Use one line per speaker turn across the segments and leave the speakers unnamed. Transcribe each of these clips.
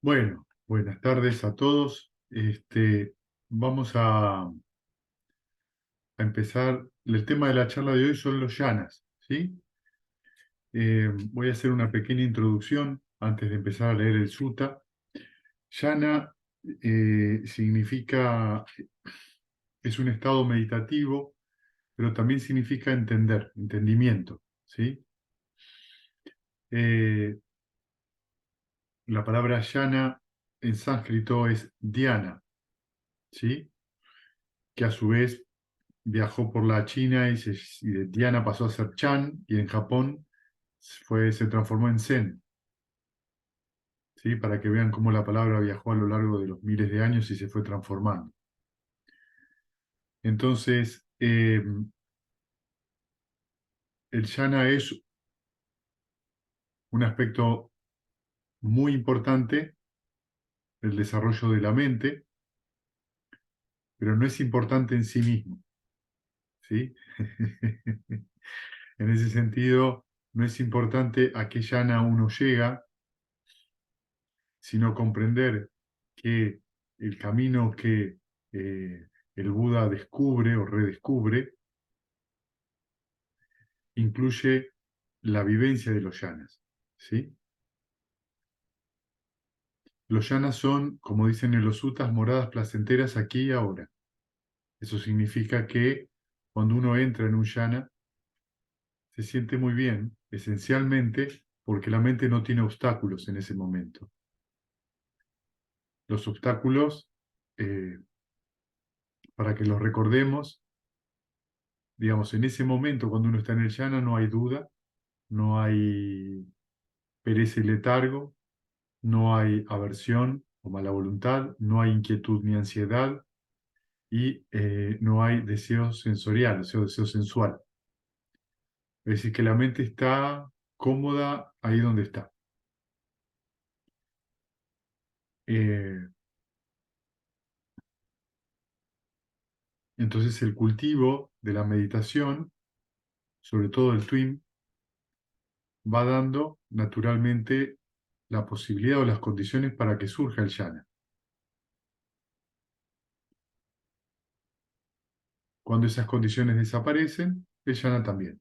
Bueno, buenas tardes a todos. Vamos a empezar. El tema de la charla de hoy son los yanas, ¿sí? Voy a hacer una pequeña introducción antes de empezar a leer el sutta. Yana significa, es un estado meditativo, pero también significa entender, entendimiento, ¿sí? Eh, la palabra yana en sánscrito es dhyana, ¿sí? Que a su vez viajó por la China y de Diana pasó a ser Chan y en Japón se transformó en Zen, ¿sí? Para que vean cómo la palabra viajó a lo largo de los miles de años y se fue transformando. Entonces, el jhana es un aspecto muy importante del desarrollo de la mente, pero no es importante en sí mismo, ¿sí? En ese sentido, no es importante a qué jhana uno llega, sino comprender que el camino que el Buda descubre o redescubre incluye la vivencia de los yanas, ¿sí? Los yanas son, como dicen en los suttas, moradas placenteras aquí y ahora. Eso significa que cuando uno entra en un yana, se siente muy bien, esencialmente porque la mente no tiene obstáculos en ese momento. Los obstáculos, eh, para que los recordemos, digamos, en ese momento, cuando uno está en el yana, no hay duda, no hay pereza y letargo, no hay aversión o mala voluntad, no hay inquietud ni ansiedad y no hay deseo sensorial, o sea, deseo sensual. Es decir, que la mente está cómoda ahí donde está. Eh, entonces el cultivo de la meditación, sobre todo el twin, va dando naturalmente la posibilidad o las condiciones para que surja el jhana. Cuando esas condiciones desaparecen, el jhana también.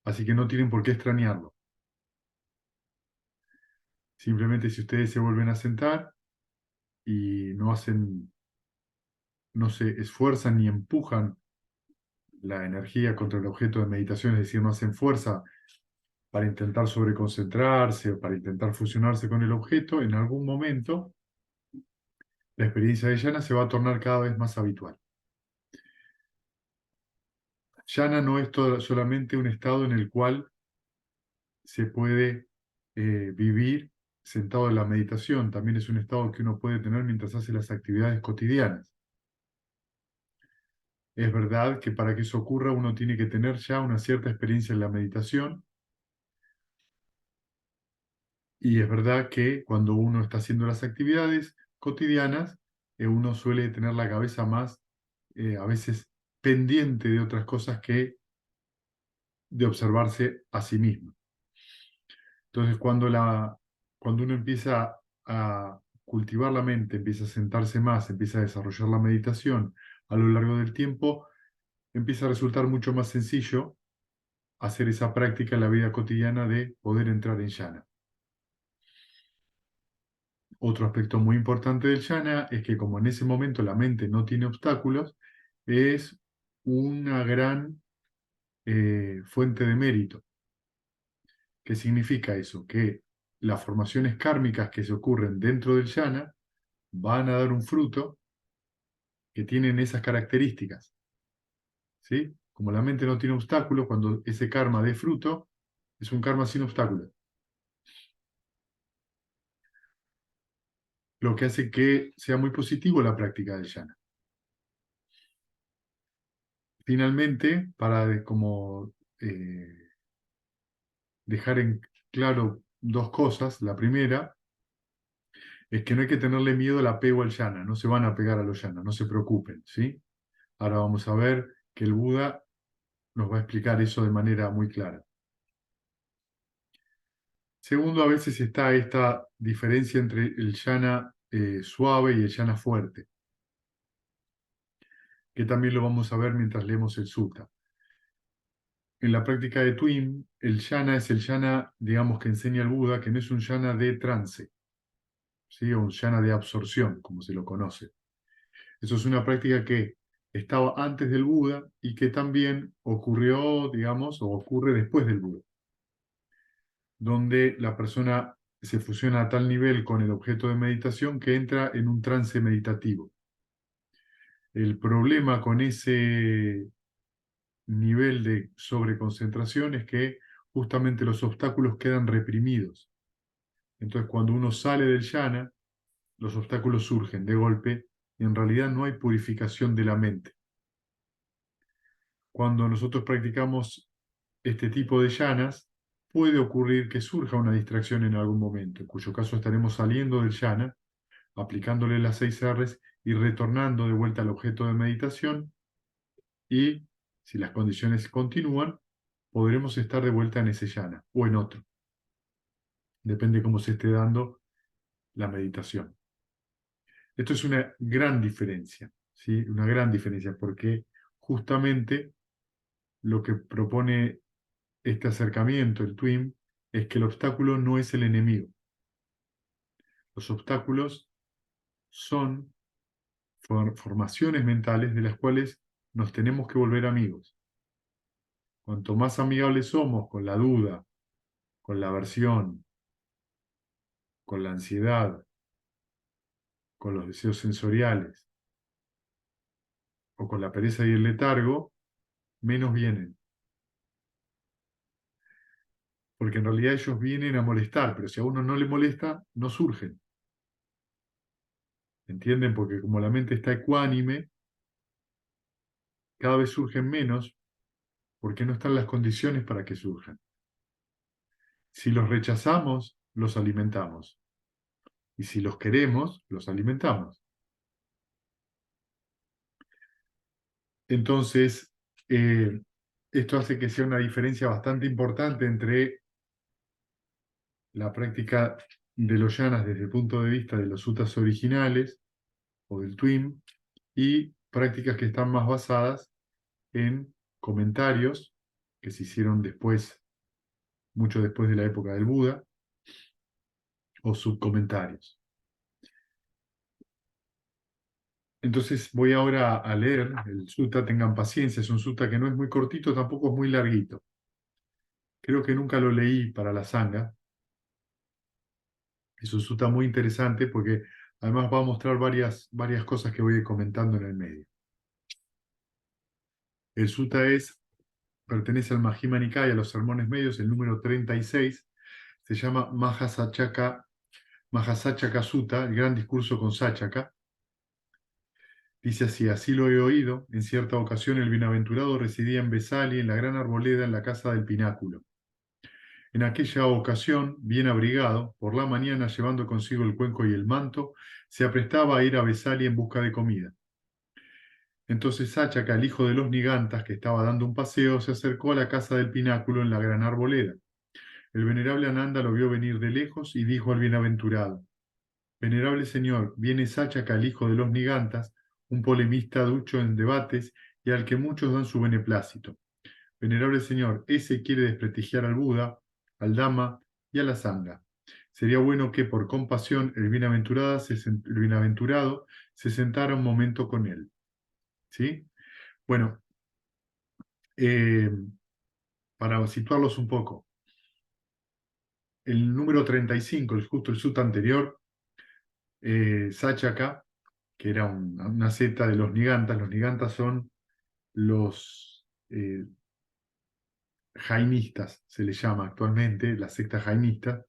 Así que no tienen por qué extrañarlo. Simplemente si ustedes se vuelven a sentar y no se esfuerzan ni empujan la energía contra el objeto de meditación, es decir, no hacen fuerza para intentar sobreconcentrarse o para intentar fusionarse con el objeto, en algún momento la experiencia de jhana se va a tornar cada vez más habitual. Jhana no es solamente un estado en el cual se puede vivir sentado en la meditación, también es un estado que uno puede tener mientras hace las actividades cotidianas. Es verdad que para que eso ocurra uno tiene que tener ya una cierta experiencia en la meditación y es verdad que cuando uno está haciendo las actividades cotidianas, uno suele tener la cabeza más a veces pendiente de otras cosas que de observarse a sí mismo. Entonces cuando uno empieza a cultivar la mente, empieza a sentarse más, empieza a desarrollar la meditación a lo largo del tiempo, empieza a resultar mucho más sencillo hacer esa práctica en la vida cotidiana de poder entrar en jhana. Otro aspecto muy importante del jhana es que como en ese momento la mente no tiene obstáculos, es una gran fuente de mérito. ¿Qué significa eso? Que las formaciones kármicas que se ocurren dentro del jhana van a dar un fruto que tienen esas características, ¿sí? Como la mente no tiene obstáculos, cuando ese karma dé fruto, es un karma sin obstáculos, lo que hace que sea muy positivo la práctica del jhana. Finalmente, para como dejar en claro dos cosas, la primera es que no hay que tenerle miedo al apego al jhana, no se van a pegar a los jhana, no se preocupen, ¿sí? Ahora vamos a ver que el Buda nos va a explicar eso de manera muy clara. Segundo, a veces está esta diferencia entre el yana suave y el yana fuerte, que también lo vamos a ver mientras leemos el sutta. En la práctica de Twin, el yana es el yana, digamos, que enseña el Buda, que no es un yana de trance, ¿sí? O un yana de absorción, como se lo conoce. Eso es una práctica que estaba antes del Buda y que también ocurrió, digamos, o ocurre después del Buda, donde la persona se fusiona a tal nivel con el objeto de meditación que entra en un trance meditativo. El problema con ese nivel de sobreconcentración es que justamente los obstáculos quedan reprimidos. Entonces, cuando uno sale del yana, los obstáculos surgen de golpe y en realidad no hay purificación de la mente. Cuando nosotros practicamos este tipo de yanas, puede ocurrir que surja una distracción en algún momento, en cuyo caso estaremos saliendo del yana, aplicándole las 6 R's y retornando de vuelta al objeto de meditación y, si las condiciones continúan, podremos estar de vuelta en ese yana o en otro. Depende cómo se esté dando la meditación. Esto es una gran diferencia, ¿sí? Una gran diferencia porque justamente lo que propone este acercamiento, el TWIM, es que el obstáculo no es el enemigo. Los obstáculos son formaciones mentales de las cuales nos tenemos que volver amigos. Cuanto más amigables somos con la duda, con la aversión, con la ansiedad, con los deseos sensoriales o con la pereza y el letargo, menos vienen. Porque en realidad ellos vienen a molestar, pero si a uno no le molesta, no surgen. ¿Entienden? Porque como la mente está ecuánime, cada vez surgen menos porque no están las condiciones para que surjan. Si los rechazamos, los alimentamos. Y si los queremos, los alimentamos. Entonces, esto hace que sea una diferencia bastante importante entre la práctica de los yanas desde el punto de vista de los suttas originales o del TWIM y prácticas que están más basadas en comentarios que se hicieron después, mucho después de la época del Buda, o subcomentarios. Entonces voy ahora a leer el sutta, tengan paciencia, es un sutta que no es muy cortito, tampoco es muy larguito. Creo que nunca lo leí para la Sangha. Es un sutta muy interesante porque además va a mostrar varias cosas que voy a ir comentando en el medio. El sutta pertenece al Majjhima Nikaya, a los sermones medios, el número 36. Se llama Mahasachaka Sutta, el gran discurso con Sachaka. Dice así: así lo he oído, en cierta ocasión el bienaventurado residía en Besali, en la gran arboleda, en la casa del pináculo. En aquella ocasión, bien abrigado, por la mañana llevando consigo el cuenco y el manto, se aprestaba a ir a Besali en busca de comida. Entonces Sáchaka, el hijo de los Nigantas, que estaba dando un paseo, se acercó a la casa del pináculo en la gran arboleda. El venerable Ananda lo vio venir de lejos y dijo al bienaventurado: Venerable señor, viene Sáchaka, el hijo de los Nigantas, un polemista ducho en debates y al que muchos dan su beneplácito. Venerable señor, ese quiere desprestigiar al Buda, al Dhamma y a la Sangha. Sería bueno que por compasión el bienaventurado se sentara un momento con él. ¿Sí? Bueno, eh, para situarlos un poco, el número 35, justo el sutta anterior, Sachaka, que era una secta de los Nigantas son los jainistas, se les llama actualmente, la secta jainista,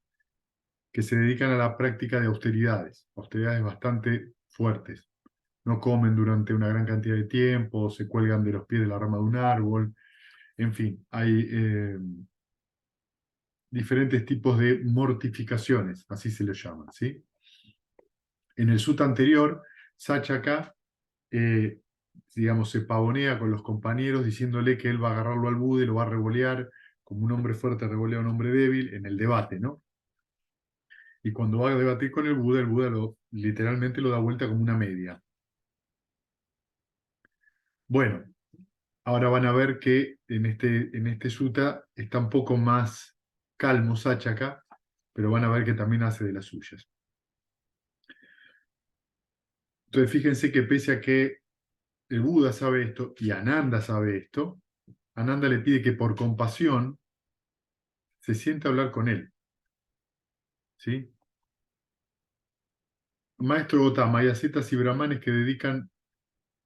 que se dedican a la práctica de austeridades bastante fuertes. No comen durante una gran cantidad de tiempo, se cuelgan de los pies de la rama de un árbol, en fin, hay diferentes tipos de mortificaciones, así se les llama, ¿sí? En el sutta anterior, Sachaka, eh, digamos, se pavonea con los compañeros diciéndole que él va a agarrarlo al Buda y lo va a revolear, como un hombre fuerte revolea a un hombre débil, en el debate, ¿no? Y cuando va a debatir con el Buda literalmente lo da vuelta como una media. Bueno, ahora van a ver que en este sutta está un poco más calmo Sáchaka, pero van a ver que también hace de las suyas. Entonces fíjense que pese a que el Buda sabe esto y Ananda sabe esto, Ananda le pide que por compasión se siente a hablar con él, ¿sí? Maestro Gotama, hay ascetas y brahmanes que dedican,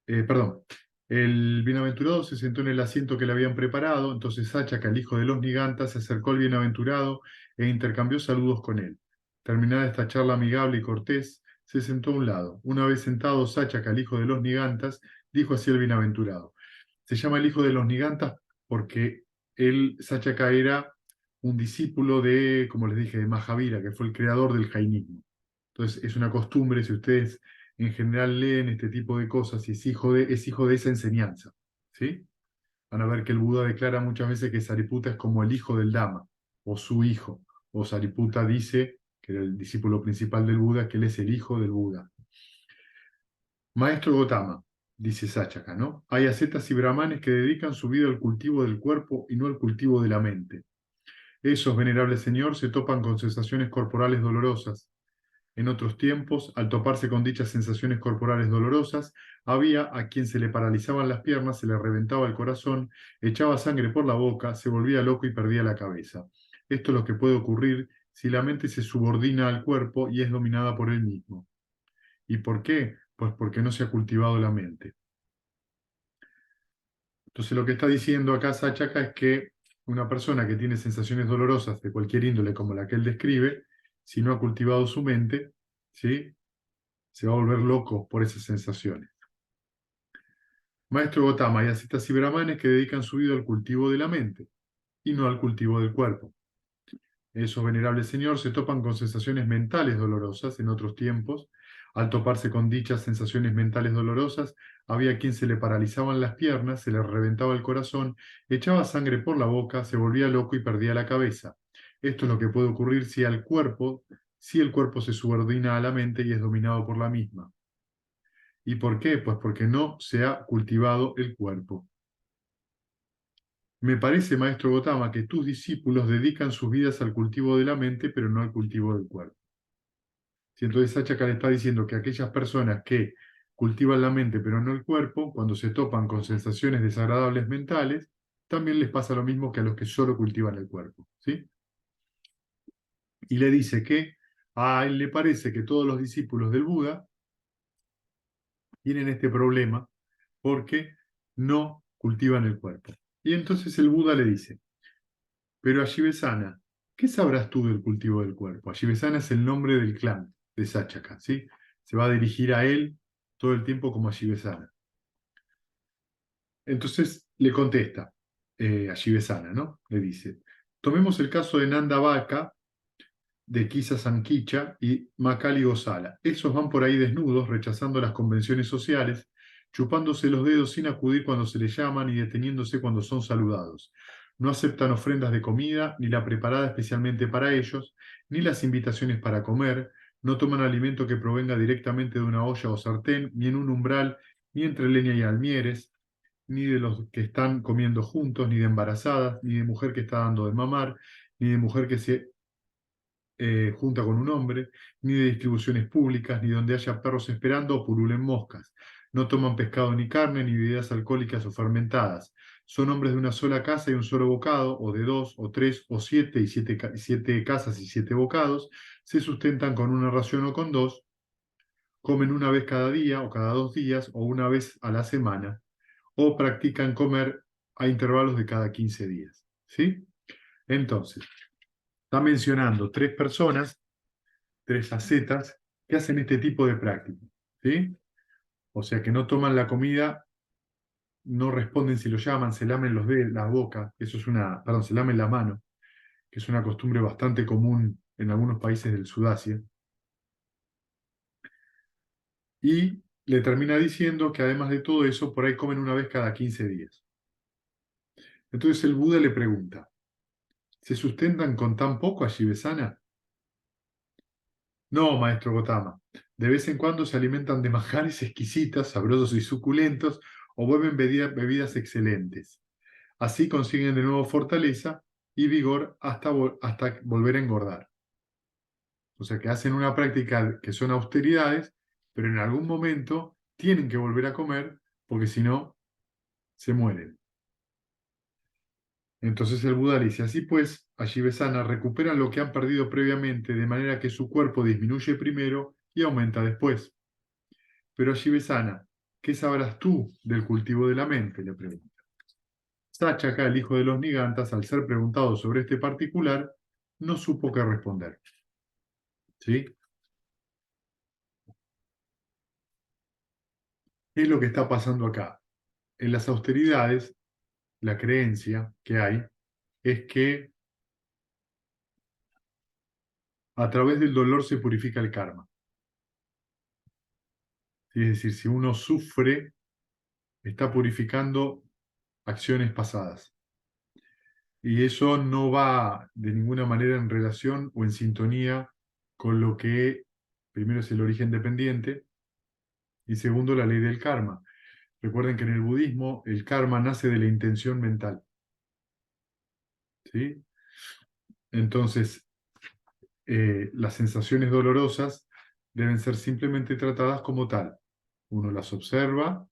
perdón, el bienaventurado se sentó en el asiento que le habían preparado, entonces Sáchaka, el hijo de los Nigantas, se acercó al bienaventurado e intercambió saludos con él. Terminada esta charla amigable y cortés, se sentó a un lado. Una vez sentado, Sáchaka, el hijo de los Nigantas, dijo así al bienaventurado. Se llama el hijo de los Nigantas porque él, Sáchaka, era un discípulo de, como les dije, de Mahavira, que fue el creador del jainismo. Entonces, es una costumbre, si ustedes en general leen este tipo de cosas y es hijo de esa enseñanza, ¿sí? Van a ver que el Buda declara muchas veces que Sariputta es como el hijo del Dhamma, o su hijo, o Sariputta dice, que era el discípulo principal del Buda, que él es el hijo del Buda. Maestro Gotama, dice Sáchaka, ¿no? Hay ascetas y brahmanes que dedican su vida al cultivo del cuerpo y no al cultivo de la mente. Esos, venerable señor, se topan con sensaciones corporales dolorosas. En otros tiempos, al toparse con dichas sensaciones corporales dolorosas, había a quien se le paralizaban las piernas, se le reventaba el corazón, echaba sangre por la boca, se volvía loco y perdía la cabeza. Esto es lo que puede ocurrir si la mente se subordina al cuerpo y es dominada por él mismo. ¿Y por qué? Pues porque no se ha cultivado la mente. Entonces lo que está diciendo acá Sachaka es que una persona que tiene sensaciones dolorosas de cualquier índole como la que él describe, si no ha cultivado su mente, ¿sí? Se va a volver loco por esas sensaciones. Maestro Gotama, hay ascetas y brahmanes que dedican su vida al cultivo de la mente y no al cultivo del cuerpo. Esos venerables señores se topan con sensaciones mentales dolorosas en otros tiempos. Al toparse con dichas sensaciones mentales dolorosas, había quien se le paralizaban las piernas, se le reventaba el corazón, echaba sangre por la boca, se volvía loco y perdía la cabeza. Esto es lo que puede ocurrir si el cuerpo se subordina a la mente y es dominado por la misma. ¿Y por qué? Pues porque no se ha cultivado el cuerpo. Me parece, maestro Gotama, que tus discípulos dedican sus vidas al cultivo de la mente, pero no al cultivo del cuerpo. Si entonces Sachaka le está diciendo que aquellas personas que cultivan la mente, pero no el cuerpo, cuando se topan con sensaciones desagradables mentales, también les pasa lo mismo que a los que solo cultivan el cuerpo, ¿sí? Y le dice que a él le parece que todos los discípulos del Buda tienen este problema porque no cultivan el cuerpo. Y entonces el Buda le dice, pero Ashivesana, ¿qué sabrás tú del cultivo del cuerpo? Ashivesana es el nombre del clan de Sachaka, ¿sí? Se va a dirigir a él todo el tiempo como Ashivesana. Entonces le contesta Ashivesana, ¿no? Le dice, tomemos el caso de Nanda Baka, de Kisa Sankicha y Makali Gosala. Esos van por ahí desnudos, rechazando las convenciones sociales, chupándose los dedos sin acudir cuando se les llaman y deteniéndose cuando son saludados. No aceptan ofrendas de comida, ni la preparada especialmente para ellos, ni las invitaciones para comer, no toman alimento que provenga directamente de una olla o sartén, ni en un umbral, ni entre leña y almieres, ni de los que están comiendo juntos, ni de embarazadas, ni de mujer que está dando de mamar, ni de mujer que se junta con un hombre, ni de distribuciones públicas, ni donde haya perros esperando o pululen moscas. No toman pescado ni carne, ni bebidas alcohólicas o fermentadas. Son hombres de una sola casa y un solo bocado, o de dos, o tres, o siete, y siete casas y siete bocados. Se sustentan con una ración o con dos. Comen una vez cada día, o cada 2 días, o una vez a la semana. O practican comer a intervalos de cada 15 días. ¿Sí? Entonces, está mencionando 3 personas, 3 ascetas que hacen este tipo de práctica, ¿sí? O sea, que no toman la comida, no responden si lo llaman, se lamen los dedos, la boca, eso es perdón, se lamen la mano, que es una costumbre bastante común en algunos países del Sudasia. Y le termina diciendo que además de todo eso, por ahí comen una vez cada 15 días. Entonces el Buda le pregunta, ¿se sustentan con tan poco, Ashivesana? No, maestro Gotama. De vez en cuando se alimentan de manjares exquisitas, sabrosos y suculentos, o beben bebidas excelentes. Así consiguen de nuevo fortaleza y vigor hasta volver a engordar. O sea que hacen una práctica que son austeridades, pero en algún momento tienen que volver a comer porque si no, se mueren. Entonces el Buda dice, así pues, Ashivesana recuperan lo que han perdido previamente de manera que su cuerpo disminuye primero y aumenta después. Pero Ashivesana, ¿qué sabrás tú del cultivo de la mente? Le pregunta. Sachaka, el hijo de los Nigantas, al ser preguntado sobre este particular, no supo qué responder. ¿Sí? ¿Qué es lo que está pasando acá? En las austeridades, la creencia que hay es que a través del dolor se purifica el karma. Es decir, si uno sufre, está purificando acciones pasadas. Y eso no va de ninguna manera en relación o en sintonía con lo que primero es el origen dependiente y segundo la ley del karma. Recuerden que en el budismo el karma nace de la intención mental, ¿sí? Entonces, las sensaciones dolorosas deben ser simplemente tratadas como tal. Uno las observa,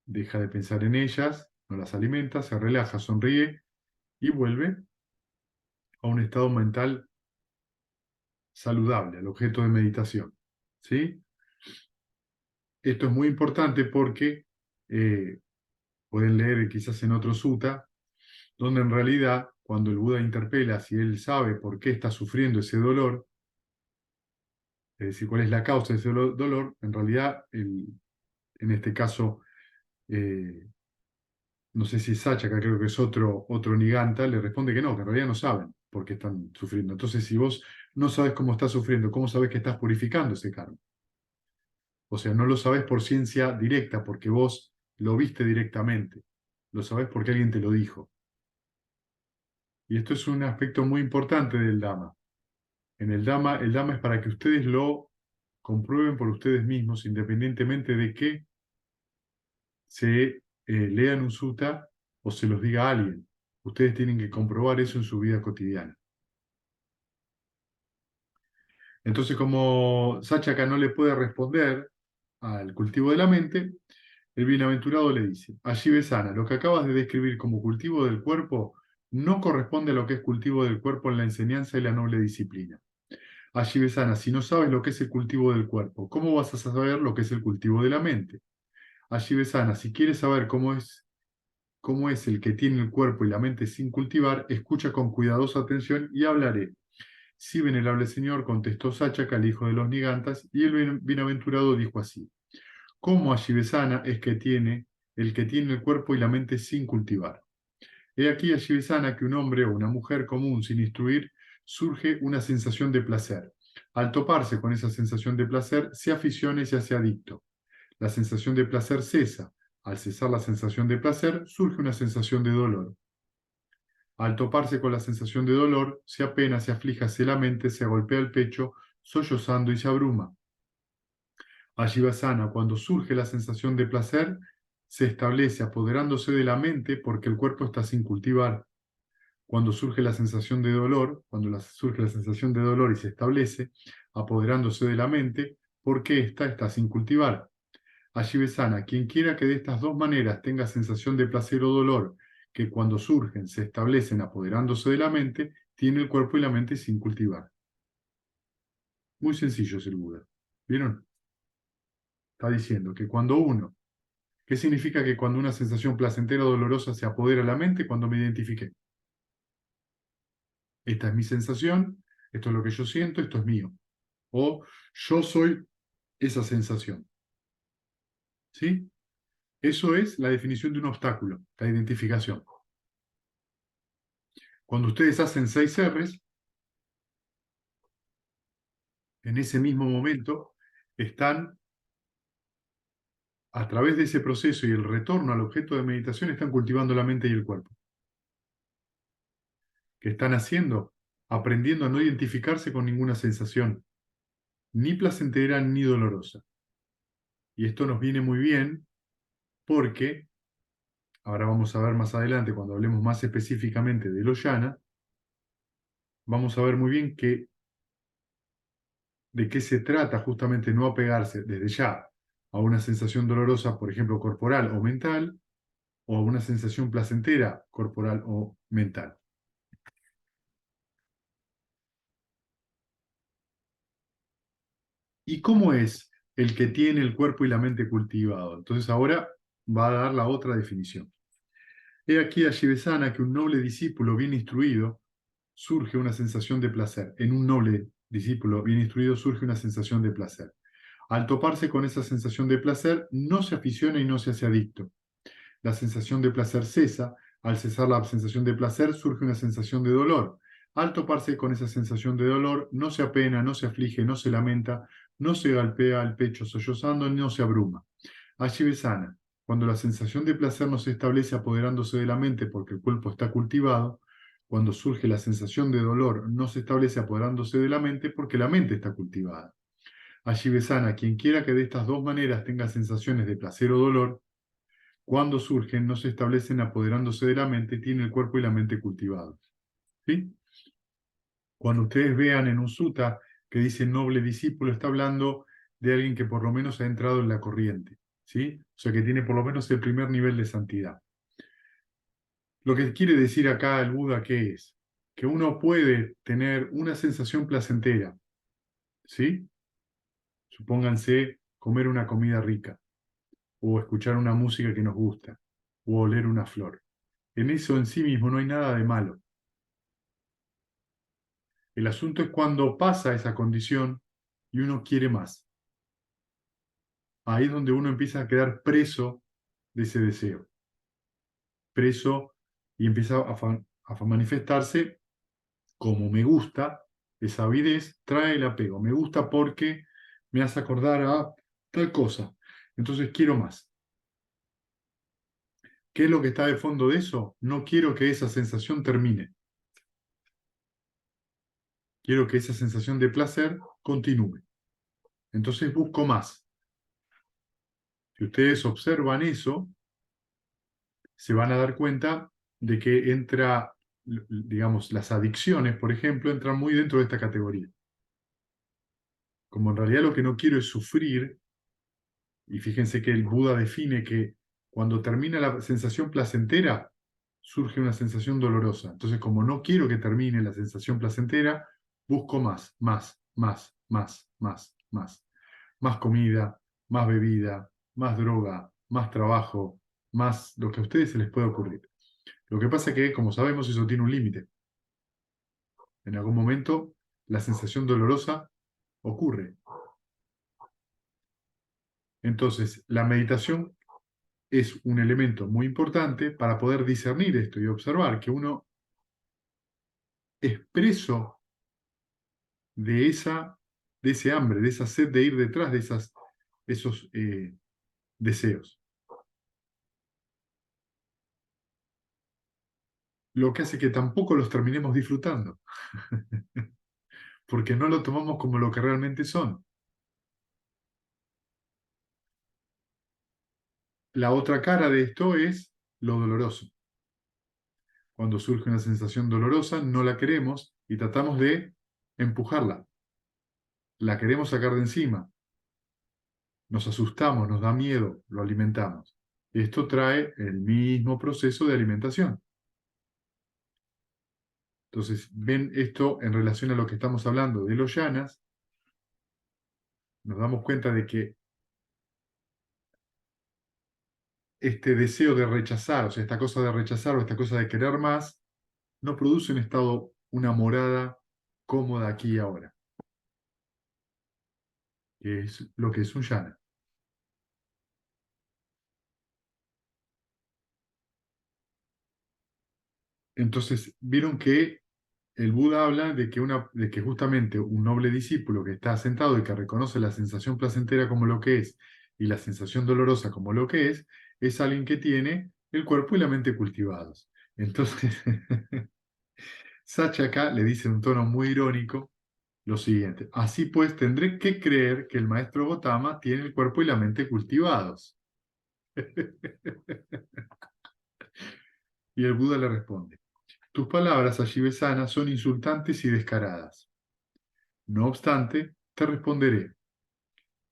deja de pensar en ellas, no las alimenta, se relaja, sonríe y vuelve a un estado mental saludable, al objeto de meditación, ¿sí? Esto es muy importante porque eh, pueden leer quizás en otro sutta, donde en realidad cuando el Buda interpela si él sabe por qué está sufriendo ese dolor, es decir, cuál es la causa de ese dolor, en realidad, en este caso, eh, no sé si es Sacha, creo que es otro Niganta, le responde que en realidad no saben por qué están sufriendo. Entonces, si vos no sabes cómo estás sufriendo, ¿cómo sabes que estás purificando ese karma? O sea, no lo sabes por ciencia directa, porque vos lo viste directamente. Lo sabés porque alguien te lo dijo. Y esto es un aspecto muy importante del Dhamma. En el Dhamma es para que ustedes lo comprueben por ustedes mismos, independientemente de que se lean un sutta o se los diga a alguien. Ustedes tienen que comprobar eso en su vida cotidiana. Entonces, como Sachaka no le puede responder al cultivo de la mente, el bienaventurado le dice, allí Besana, lo que acabas de describir como cultivo del cuerpo no corresponde a lo que es cultivo del cuerpo en la enseñanza y la noble disciplina. Allí Besana, si no sabes lo que es el cultivo del cuerpo, ¿cómo vas a saber lo que es el cultivo de la mente? Allí Besana, si quieres saber cómo es el que tiene el cuerpo y la mente sin cultivar, escucha con cuidadosa atención y hablaré. Sí, venerable señor, contestó Sáchaka, el hijo de los Nigantas, y el bienaventurado dijo así. ¿Cómo Ashivesana es que tiene el que tiene el cuerpo y la mente sin cultivar? He aquí Ashivesana que un hombre o una mujer común sin instruir surge una sensación de placer. Al toparse con esa sensación de placer, se aficiona y se hace adicto. La sensación de placer cesa. Al cesar la sensación de placer, surge una sensación de dolor. Al toparse con la sensación de dolor, se apena, se aflige hacia la mente, se golpea el pecho, sollozando y se abruma. Ashivasana, cuando surge la sensación de placer, se establece apoderándose de la mente porque el cuerpo está sin cultivar. Cuando surge la sensación de dolor, surge la sensación de dolor y se establece apoderándose de la mente porque ésta está sin cultivar. Ashivesana, quien quiera que de estas dos maneras tenga sensación de placer o dolor, que cuando surgen se establecen apoderándose de la mente, tiene el cuerpo y la mente sin cultivar. Muy sencillo es el Buda. ¿Vieron? Está diciendo que cuando uno, ¿qué significa que cuando una sensación placentera o dolorosa se apodera de la mente? Cuando me identifique. Esta es mi sensación, esto es lo que yo siento, esto es mío. O yo soy esa sensación. ¿Sí? Eso es la definición de un obstáculo, la identificación. Cuando ustedes hacen 6 R's, en ese mismo momento están, a través de ese proceso y el retorno al objeto de meditación, están cultivando la mente y el cuerpo. ¿Qué están haciendo? Aprendiendo a no identificarse con ninguna sensación. ni placentera ni dolorosa. Y esto nos viene muy bien porque, ahora vamos a ver más adelante, cuando hablemos más específicamente de los yana, vamos a ver muy bien de qué se trata justamente no apegarse desde ya a una sensación dolorosa, por ejemplo, corporal o mental, o a una sensación placentera corporal o mental. ¿Y cómo es el que tiene el cuerpo y la mente cultivado? Entonces ahora va a dar la otra definición. He aquí a Shivesana que un noble discípulo bien instruido surge una sensación de placer. En un noble discípulo bien instruido surge una sensación de placer. Al toparse con esa sensación de placer, no se aficiona y no se hace adicto. La sensación de placer cesa. Al cesar la sensación de placer, surge una sensación de dolor. Al toparse con esa sensación de dolor, no se apena, no se aflige, no se lamenta, no se golpea el pecho sollozando, no se abruma. Ashivesana, cuando la sensación de placer no se establece apoderándose de la mente porque el cuerpo está cultivado, cuando surge la sensación de dolor no se establece apoderándose de la mente porque la mente está cultivada. Ashivesana, quien quiera que de estas dos maneras tenga sensaciones de placer o dolor, cuando surgen no se establecen apoderándose de la mente, tiene el cuerpo y la mente cultivados. ¿Sí? Cuando ustedes vean en un sutta que dice noble discípulo, está hablando de alguien que por lo menos ha entrado en la corriente, ¿sí? O sea, que tiene por lo menos el primer nivel de santidad. Lo que quiere decir acá el Buda, ¿qué es? Que uno puede tener una sensación placentera, ¿sí? Supónganse comer una comida rica, o escuchar una música que nos gusta, o oler una flor. En eso en sí mismo no hay nada de malo. El asunto es cuando pasa esa condición y uno quiere más. Ahí es donde uno empieza a quedar preso de ese deseo, preso y empieza a manifestarse como me gusta, esa avidez trae el apego. Me gusta porque me hace acordar a tal cosa. Entonces quiero más. ¿Qué es lo que está de fondo de eso? No quiero que esa sensación termine. Quiero que esa sensación de placer continúe. Entonces busco más. Si ustedes observan eso, se van a dar cuenta de que entra, digamos, las adicciones, por ejemplo, entran muy dentro de esta categoría. Como en realidad lo que no quiero es sufrir, y fíjense que el Buda define que cuando termina la sensación placentera, surge una sensación dolorosa. Entonces, como no quiero que termine la sensación placentera, busco más, más, más, más, más, más. Más comida, más bebida, más droga, más trabajo, más lo que a ustedes se les pueda ocurrir. Lo que pasa es que, como sabemos, eso tiene un límite. En algún momento, la sensación dolorosa ocurre. Entonces, la meditación es un elemento muy importante para poder discernir esto y observar que uno es preso de de ese hambre, de esa sed de ir detrás de esos deseos. Lo que hace que tampoco los terminemos disfrutando, porque no lo tomamos como lo que realmente son. La otra cara de esto es lo doloroso. Cuando surge una sensación dolorosa, no la queremos y tratamos de empujarla. La queremos sacar de encima. Nos asustamos, nos da miedo, lo alimentamos. Esto trae el mismo proceso de alimentación. Entonces, ven esto en relación a lo que estamos hablando de los yanas, nos damos cuenta de que este deseo de rechazar, o sea, esta cosa de rechazar o esta cosa de querer más, no produce un estado, una morada cómoda aquí y ahora, que es lo que es un yana. Entonces, vieron que el Buda habla de que justamente un noble discípulo que está sentado y que reconoce la sensación placentera como lo que es y la sensación dolorosa como lo que es alguien que tiene el cuerpo y la mente cultivados. Entonces, Sacha acá le dice en un tono muy irónico lo siguiente. Así pues, tendré que creer que el maestro Gotama tiene el cuerpo y la mente cultivados. Y el Buda le responde, tus palabras, Ashivesana, son insultantes y descaradas. No obstante, te responderé.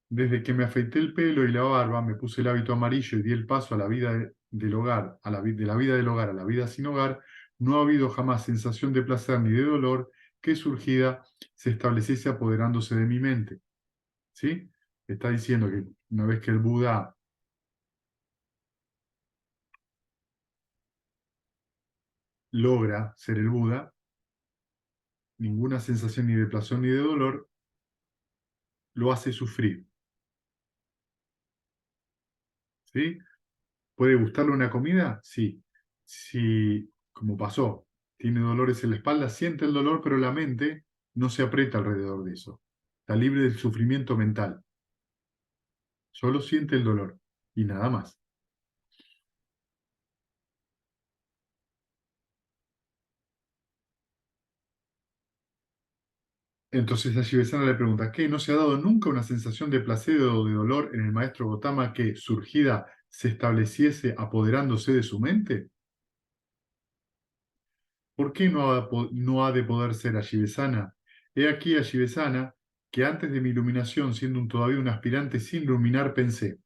Desde que me afeité el pelo y la barba, me puse el hábito amarillo y di el paso a la vida del hogar, de la vida del hogar a la vida sin hogar, no ha habido jamás sensación de placer ni de dolor que surgida se estableciese apoderándose de mi mente. ¿Sí? Está diciendo que una vez que el Buda logra ser el Buda, ninguna sensación ni de placer ni de dolor lo hace sufrir. ¿Sí? ¿Puede gustarle una comida? Sí. Si, como pasó, tiene dolores en la espalda, siente el dolor, pero la mente no se aprieta alrededor de eso. Está libre del sufrimiento mental. Solo siente el dolor y nada más. Entonces allí Besana le pregunta, ¿qué? ¿No se ha dado nunca una sensación de placer o de dolor en el maestro Gotama que, surgida, se estableciese apoderándose de su mente? ¿Por qué no ha de poder ser Ashivesana? He aquí Ashivesana, que antes de mi iluminación, siendo todavía un aspirante sin iluminar, pensé,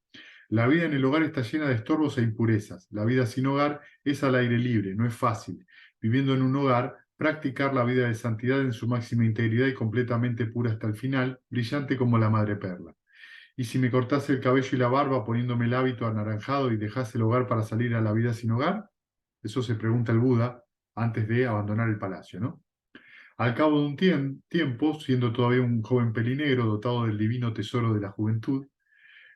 la vida en el hogar está llena de estorbos e impurezas. La vida sin hogar es al aire libre, no es fácil. Viviendo en un hogar, practicar la vida de santidad en su máxima integridad y completamente pura hasta el final, brillante como la madre perla. Y si me cortase el cabello y la barba poniéndome el hábito anaranjado y dejase el hogar para salir a la vida sin hogar, eso se pregunta el Buda antes de abandonar el palacio, ¿no? Al cabo de un tiempo, siendo todavía un joven pelinegro dotado del divino tesoro de la juventud,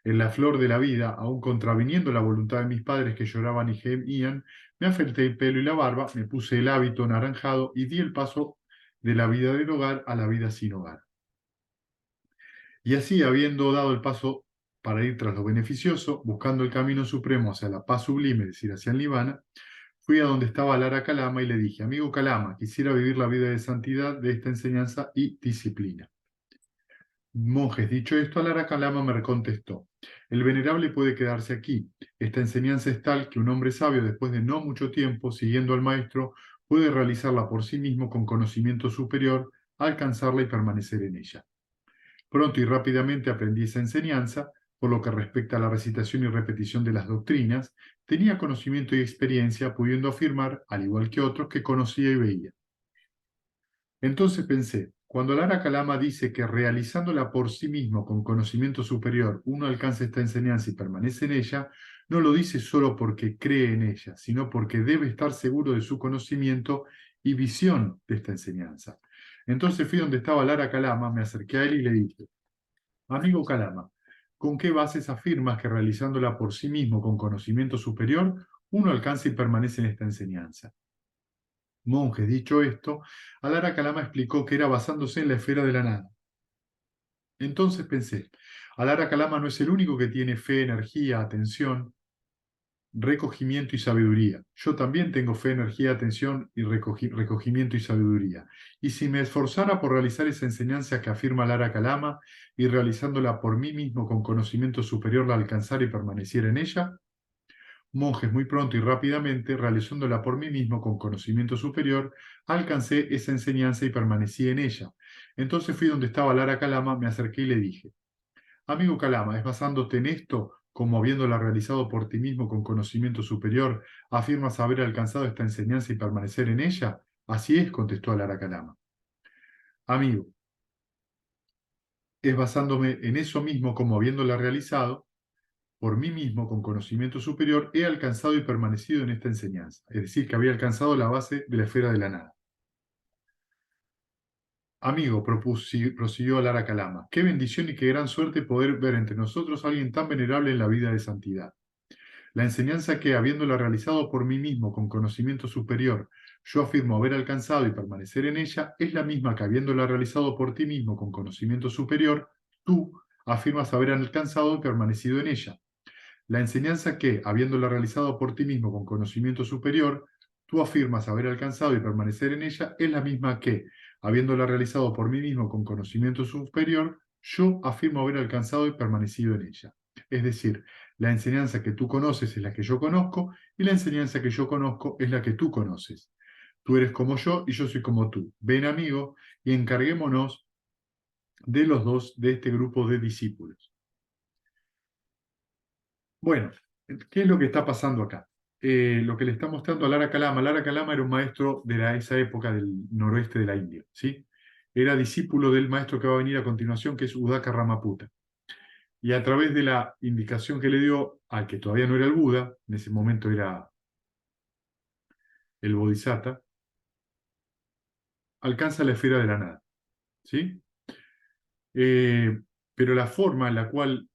en la flor de la vida, aun contraviniendo la voluntad de mis padres que lloraban y gemían, me afeité el pelo y la barba, me puse el hábito anaranjado y di el paso de la vida del hogar a la vida sin hogar. Y así, habiendo dado el paso para ir tras lo beneficioso, buscando el camino supremo hacia la paz sublime, es decir, hacia el nirvana, fui a donde estaba Lara Kalama y le dije, amigo Kalama, quisiera vivir la vida de santidad de esta enseñanza y disciplina. Monjes, dicho esto, Lara Kalama me contestó, el venerable puede quedarse aquí. Esta enseñanza es tal que un hombre sabio, después de no mucho tiempo, siguiendo al maestro, puede realizarla por sí mismo con conocimiento superior, alcanzarla y permanecer en ella. Pronto y rápidamente aprendí esa enseñanza, por lo que respecta a la recitación y repetición de las doctrinas, tenía conocimiento y experiencia, pudiendo afirmar, al igual que otros, que conocía y veía. Entonces pensé, cuando Lara Kalama dice que realizándola por sí mismo con conocimiento superior uno alcanza esta enseñanza y permanece en ella, no lo dice solo porque cree en ella, sino porque debe estar seguro de su conocimiento y visión de esta enseñanza. Entonces fui donde estaba Lara Kalama, me acerqué a él y le dije, amigo Kalama, ¿con qué bases afirmas que realizándola por sí mismo con conocimiento superior uno alcanza y permanece en esta enseñanza? Monjes, dicho esto, Alara Kalama explicó que era basándose en la esfera de la nada. Entonces pensé, Alara Kalama no es el único que tiene fe, energía, atención, recogimiento y sabiduría. Yo también tengo fe, energía, atención y recogimiento y sabiduría. Y si me esforzara por realizar esa enseñanza que afirma Lara Kalama y realizándola por mí mismo con conocimiento superior la alcanzara y permaneciera en ella, monjes, muy pronto y rápidamente, realizándola por mí mismo con conocimiento superior, alcancé esa enseñanza y permanecí en ella. Entonces fui donde estaba Lara Kalama, me acerqué y le dije, amigo Kalama, ¿es basándote en esto, como habiéndola realizado por ti mismo con conocimiento superior, afirmas haber alcanzado esta enseñanza y permanecer en ella? Así es, contestó Lara Kalama. Amigo, es basándome en eso mismo como habiéndola realizado, por mí mismo, con conocimiento superior, he alcanzado y permanecido en esta enseñanza. Es decir, que había alcanzado la base de la esfera de la nada. Amigo, prosiguió Lara Kalama, qué bendición y qué gran suerte poder ver entre nosotros a alguien tan venerable en la vida de santidad. La enseñanza que, habiéndola realizado por mí mismo con conocimiento superior, yo afirmo haber alcanzado y permanecer en ella, es la misma que, habiéndola realizado por ti mismo con conocimiento superior, tú afirmas haber alcanzado y permanecido en ella. La enseñanza que, habiéndola realizado por ti mismo con conocimiento superior, tú afirmas haber alcanzado y permanecer en ella, es la misma que, habiéndola realizado por mí mismo con conocimiento superior, yo afirmo haber alcanzado y permanecido en ella. Es decir, la enseñanza que tú conoces es la que yo conozco y la enseñanza que yo conozco es la que tú conoces. Tú eres como yo y yo soy como tú. Ven, amigo, y encarguémonos de los dos de este grupo de discípulos. Bueno, ¿qué es lo que está pasando acá? Lo que le está mostrando a Lara Kalama era un maestro de esa época del noroeste de la India, ¿sí? Era discípulo del maestro que va a venir a continuación, que es Udaka Ramaputa. Y a través de la indicación que le dio al que todavía no era el Buda, en ese momento era el Bodhisattva, alcanza la esfera de la nada, ¿sí? Eh, pero la forma en la cual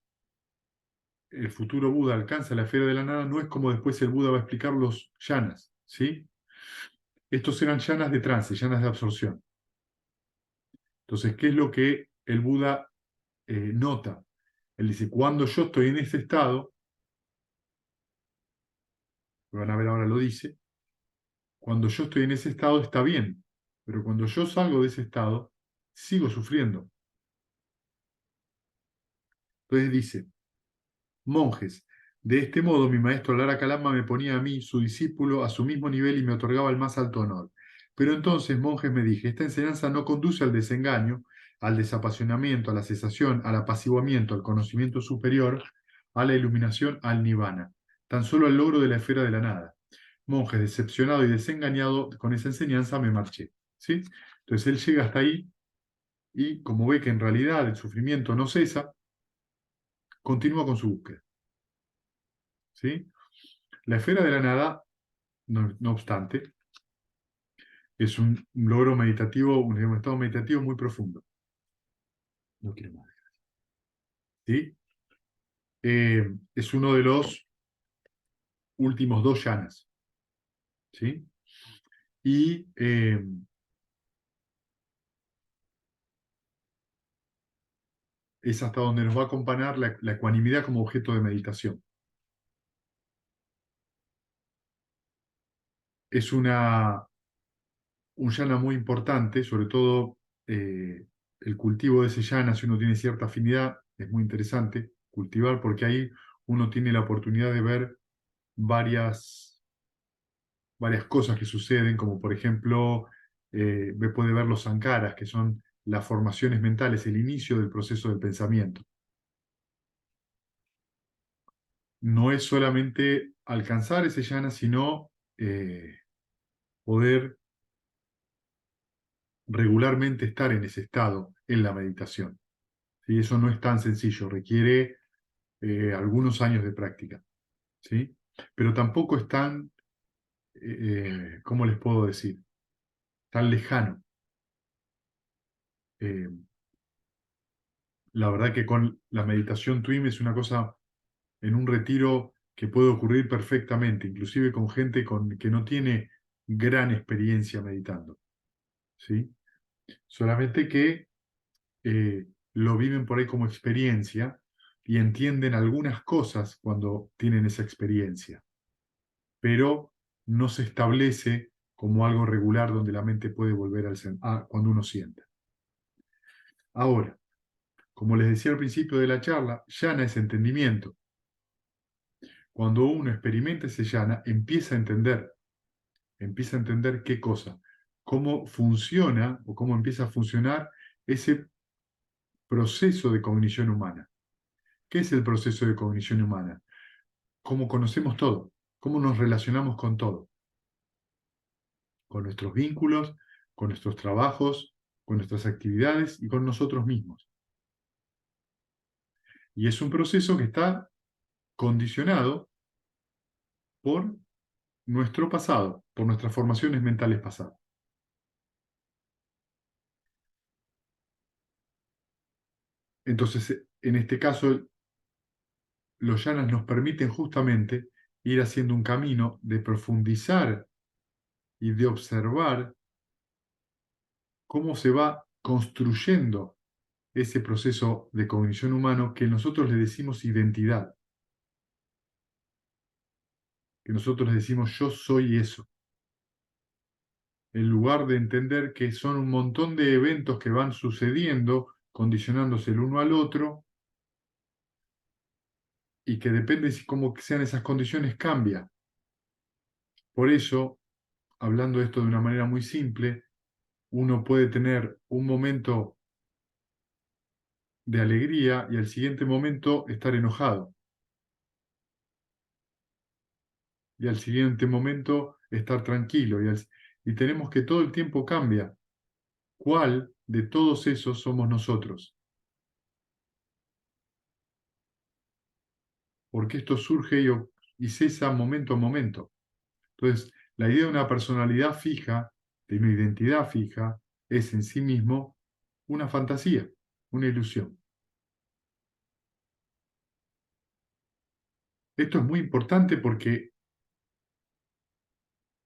el futuro Buda alcanza la esfera de la nada no es como después el Buda va a explicar los yanas, ¿sí? Estos eran yanas de trance, yanas de absorción. Entonces, ¿qué es lo que el Buda nota? Él dice, cuando yo estoy en ese estado, lo van a ver ahora lo dice, cuando yo estoy en ese estado está bien, pero cuando yo salgo de ese estado, sigo sufriendo. Entonces dice, monjes, de este modo mi maestro Lara Kalama me ponía a mí, su discípulo, a su mismo nivel y me otorgaba el más alto honor. Pero entonces, monjes, me dije, esta enseñanza no conduce al desengaño, al desapasionamiento, a la cesación, al apaciguamiento, al conocimiento superior, a la iluminación, al nirvana, tan solo al logro de la esfera de la nada. Monjes, decepcionado y desengañado con esa enseñanza, me marché. ¿Sí? Entonces él llega hasta ahí y como ve que en realidad el sufrimiento no cesa, continúa con su búsqueda. ¿Sí? La esfera de la nada, no obstante, es un logro meditativo, un estado meditativo muy profundo. No quiero más. ¿Sí? Es uno de los últimos dos yanas. ¿Sí? Y es hasta donde nos va a acompañar la ecuanimidad como objeto de meditación. Es un yana muy importante, sobre todo el cultivo de ese yana, si uno tiene cierta afinidad, es muy interesante cultivar porque ahí uno tiene la oportunidad de ver varias cosas que suceden, como por ejemplo, puede ver los sankaras, que son las formaciones mentales, el inicio del proceso del pensamiento. No es solamente alcanzar ese yana, sino poder regularmente estar en ese estado en la meditación. ¿Sí? Eso no es tan sencillo, requiere algunos años de práctica. ¿Sí? Pero tampoco es tan, ¿cómo les puedo decir? Tan lejano. Eh, la verdad que con la meditación TWIM es una cosa en un retiro que puede ocurrir perfectamente, inclusive con gente que no tiene gran experiencia meditando. ¿Sí? Solamente que lo viven por ahí como experiencia y entienden algunas cosas cuando tienen esa experiencia, pero no se establece como algo regular donde la mente puede volver cuando uno sienta. Ahora, como les decía al principio de la charla, yana es entendimiento. Cuando uno experimenta ese yana, empieza a entender qué cosa, cómo funciona o cómo empieza a funcionar ese proceso de cognición humana. ¿Qué es el proceso de cognición humana? Cómo conocemos todo, cómo nos relacionamos con todo, con nuestros vínculos, con nuestros trabajos, con nuestras actividades y con nosotros mismos. Y es un proceso que está condicionado por nuestro pasado, por nuestras formaciones mentales pasadas. Entonces, en este caso, los yanas nos permiten justamente ir haciendo un camino de profundizar y de observar cómo se va construyendo ese proceso de cognición humano que nosotros le decimos identidad, que nosotros le decimos yo soy eso. en lugar de entender que son un montón de eventos que van sucediendo, condicionándose el uno al otro, y que depende de cómo sean esas condiciones, cambia. Por eso, hablando de esto de una manera muy simple, uno puede tener un momento de alegría y al siguiente momento estar enojado, y al siguiente momento estar tranquilo, y tenemos que todo el tiempo cambia. ¿Cuál de todos esos somos nosotros? Porque esto surge y cesa momento a momento. Entonces, la idea de una personalidad fija, de una identidad fija, es en sí mismo una fantasía, una ilusión. Esto es muy importante porque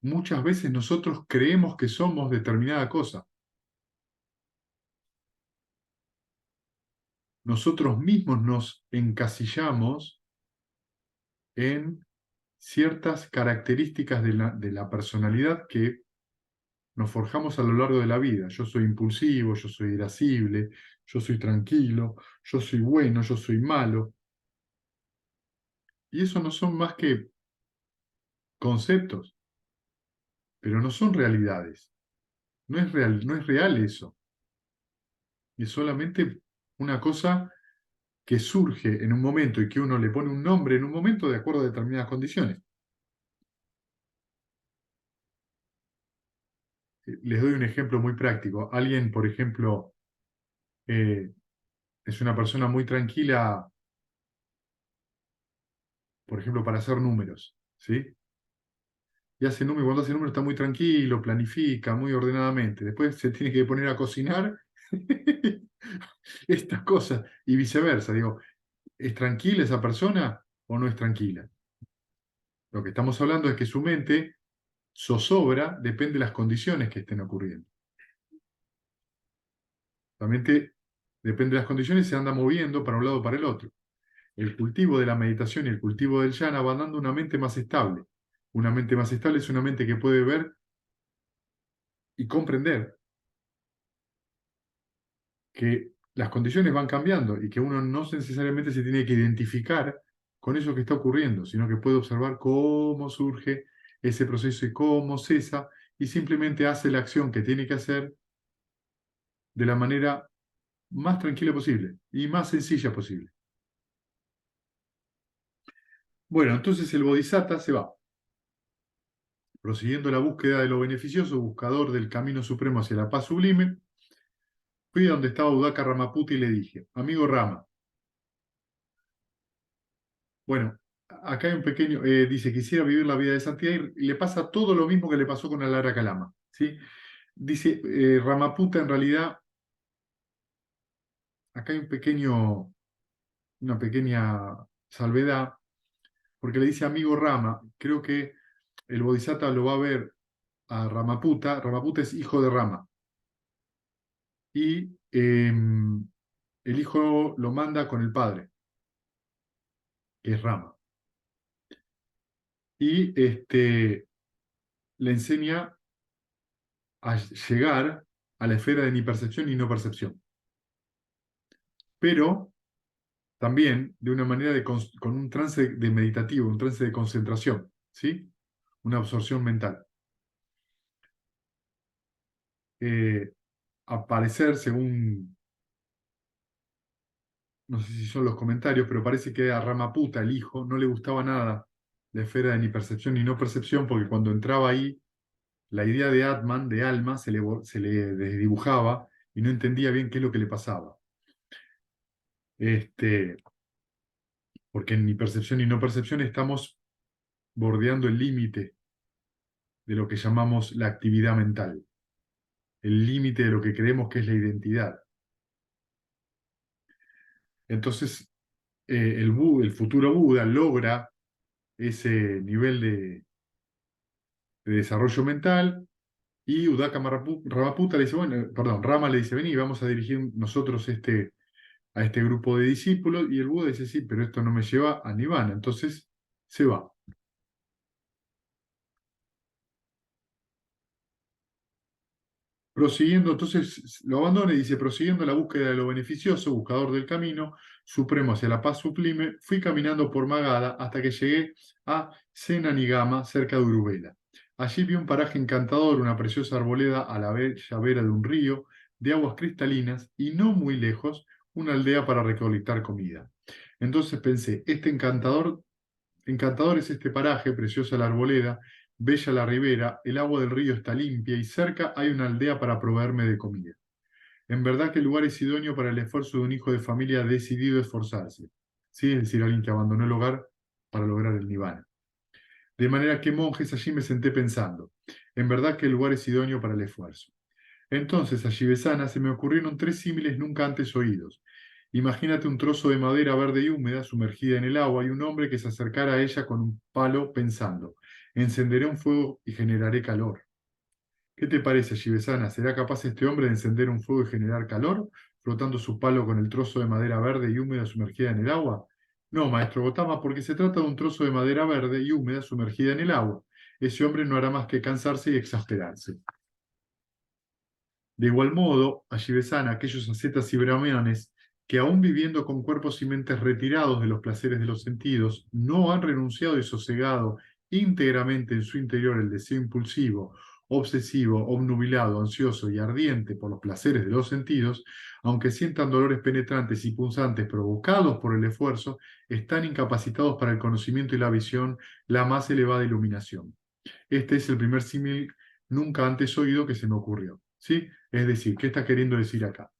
muchas veces nosotros creemos que somos determinada cosa. Nosotros mismos nos encasillamos en ciertas características de la personalidad que nos forjamos a lo largo de la vida. Yo soy impulsivo, yo soy irascible, yo soy tranquilo, yo soy bueno, yo soy malo. Y eso no son más que conceptos, pero no son realidades. No es real eso. Es solamente una cosa que surge en un momento y que uno le pone un nombre en un momento de acuerdo a determinadas condiciones. Les doy un ejemplo muy práctico. Alguien, por ejemplo, eh, es una persona muy tranquila, por ejemplo, para hacer números, ¿sí? Y hace números, cuando hace números está muy tranquilo, planifica muy ordenadamente. Después se tiene que poner a cocinar estas cosas y viceversa. Digo, ¿es tranquila esa persona o no es tranquila? Lo que estamos hablando es que su mente zozobra, depende de las condiciones que estén ocurriendo. La mente depende de las condiciones y se anda moviendo para un lado o para el otro. El cultivo de la meditación y el cultivo del jhana van dando una mente más estable. Una mente más estable es una mente que puede ver y comprender que las condiciones van cambiando y que uno no necesariamente se tiene que identificar con eso que está ocurriendo, sino que puede observar cómo surge ese proceso y cómo cesa y simplemente hace la acción que tiene que hacer de la manera más tranquila posible y más sencilla posible. Bueno, entonces el bodhisattva se va, prosiguiendo la búsqueda de lo beneficioso, buscador del camino supremo hacia la paz sublime. Fui a donde estaba Udaka Ramaputi y le dije, amigo Rama, bueno, acá hay un pequeño, dice, quisiera vivir la vida de santidad y le pasa todo lo mismo que le pasó con Alara Kalama, ¿sí? Dice, Ramaputa en realidad, acá hay una pequeña salvedad, porque le dice amigo Rama, creo que el Bodhisattva lo va a ver a Ramaputa, Ramaputa es hijo de Rama, y el hijo lo manda con el padre, que es Rama, y le enseña a llegar a la esfera de ni percepción ni no percepción, pero también de una manera con un trance de meditativo, un trance de concentración, ¿sí? Una absorción mental. Eh, Al parecer, según, no sé si son los comentarios, pero parece que a Ramaputa, el hijo, no le gustaba nada la esfera de ni percepción ni no percepción, porque cuando entraba ahí, la idea de Atman, de alma, se le desdibujaba y no entendía bien qué es lo que le pasaba. Este, Porque en ni percepción ni no percepción estamos bordeando el límite de lo que llamamos la actividad mental, el límite de lo que creemos que es la identidad. Entonces, el futuro Buda logra ese nivel de desarrollo mental y Udaka Ramaputa le dice, bueno, perdón, Rama le dice, vení, vamos a dirigir nosotros a este grupo de discípulos y el Buda dice, sí, pero esto no me lleva a Nirvana, entonces se va. Prosiguiendo, entonces lo abandona y dice, prosiguiendo la búsqueda de lo beneficioso, buscador del camino, supremo hacia la paz sublime, fui caminando por Magada hasta que llegué a Senanigama, cerca de Urubela. Allí vi un paraje encantador, una preciosa arboleda a la bella vera de un río de aguas cristalinas y no muy lejos, una aldea para recolectar comida. Entonces pensé, encantador es este paraje, preciosa la arboleda, bella la ribera, el agua del río está limpia y cerca hay una aldea para proveerme de comida. En verdad que el lugar es idóneo para el esfuerzo de un hijo de familia decidido a esforzarse. ¿Sí? Es decir, alguien que abandonó el hogar para lograr el nirvana. De manera que monjes allí me senté pensando, en verdad que el lugar es idóneo para el esfuerzo. Entonces, a Shivesana se me ocurrieron tres símiles nunca antes oídos. Imagínate un trozo de madera verde y húmeda sumergida en el agua y un hombre que se acercara a ella con un palo pensando, encenderé un fuego y generaré calor. ¿Qué te parece, Shivesana? ¿Será capaz este hombre de encender un fuego y generar calor, frotando su palo con el trozo de madera verde y húmeda sumergida en el agua? No, maestro Gotama, porque se trata de un trozo de madera verde y húmeda sumergida en el agua. Ese hombre no hará más que cansarse y exasperarse. De igual modo, allí besan a aquellos ascetas y brahmanes que aún viviendo con cuerpos y mentes retirados de los placeres de los sentidos, no han renunciado y sosegado íntegramente en su interior el deseo impulsivo, obsesivo, obnubilado, ansioso y ardiente por los placeres de los sentidos, aunque sientan dolores penetrantes y punzantes provocados por el esfuerzo, están incapacitados para el conocimiento y la visión, la más elevada iluminación. Este es el primer símil nunca antes oído que se me ocurrió. ¿Sí? Es decir, ¿qué está queriendo decir acá?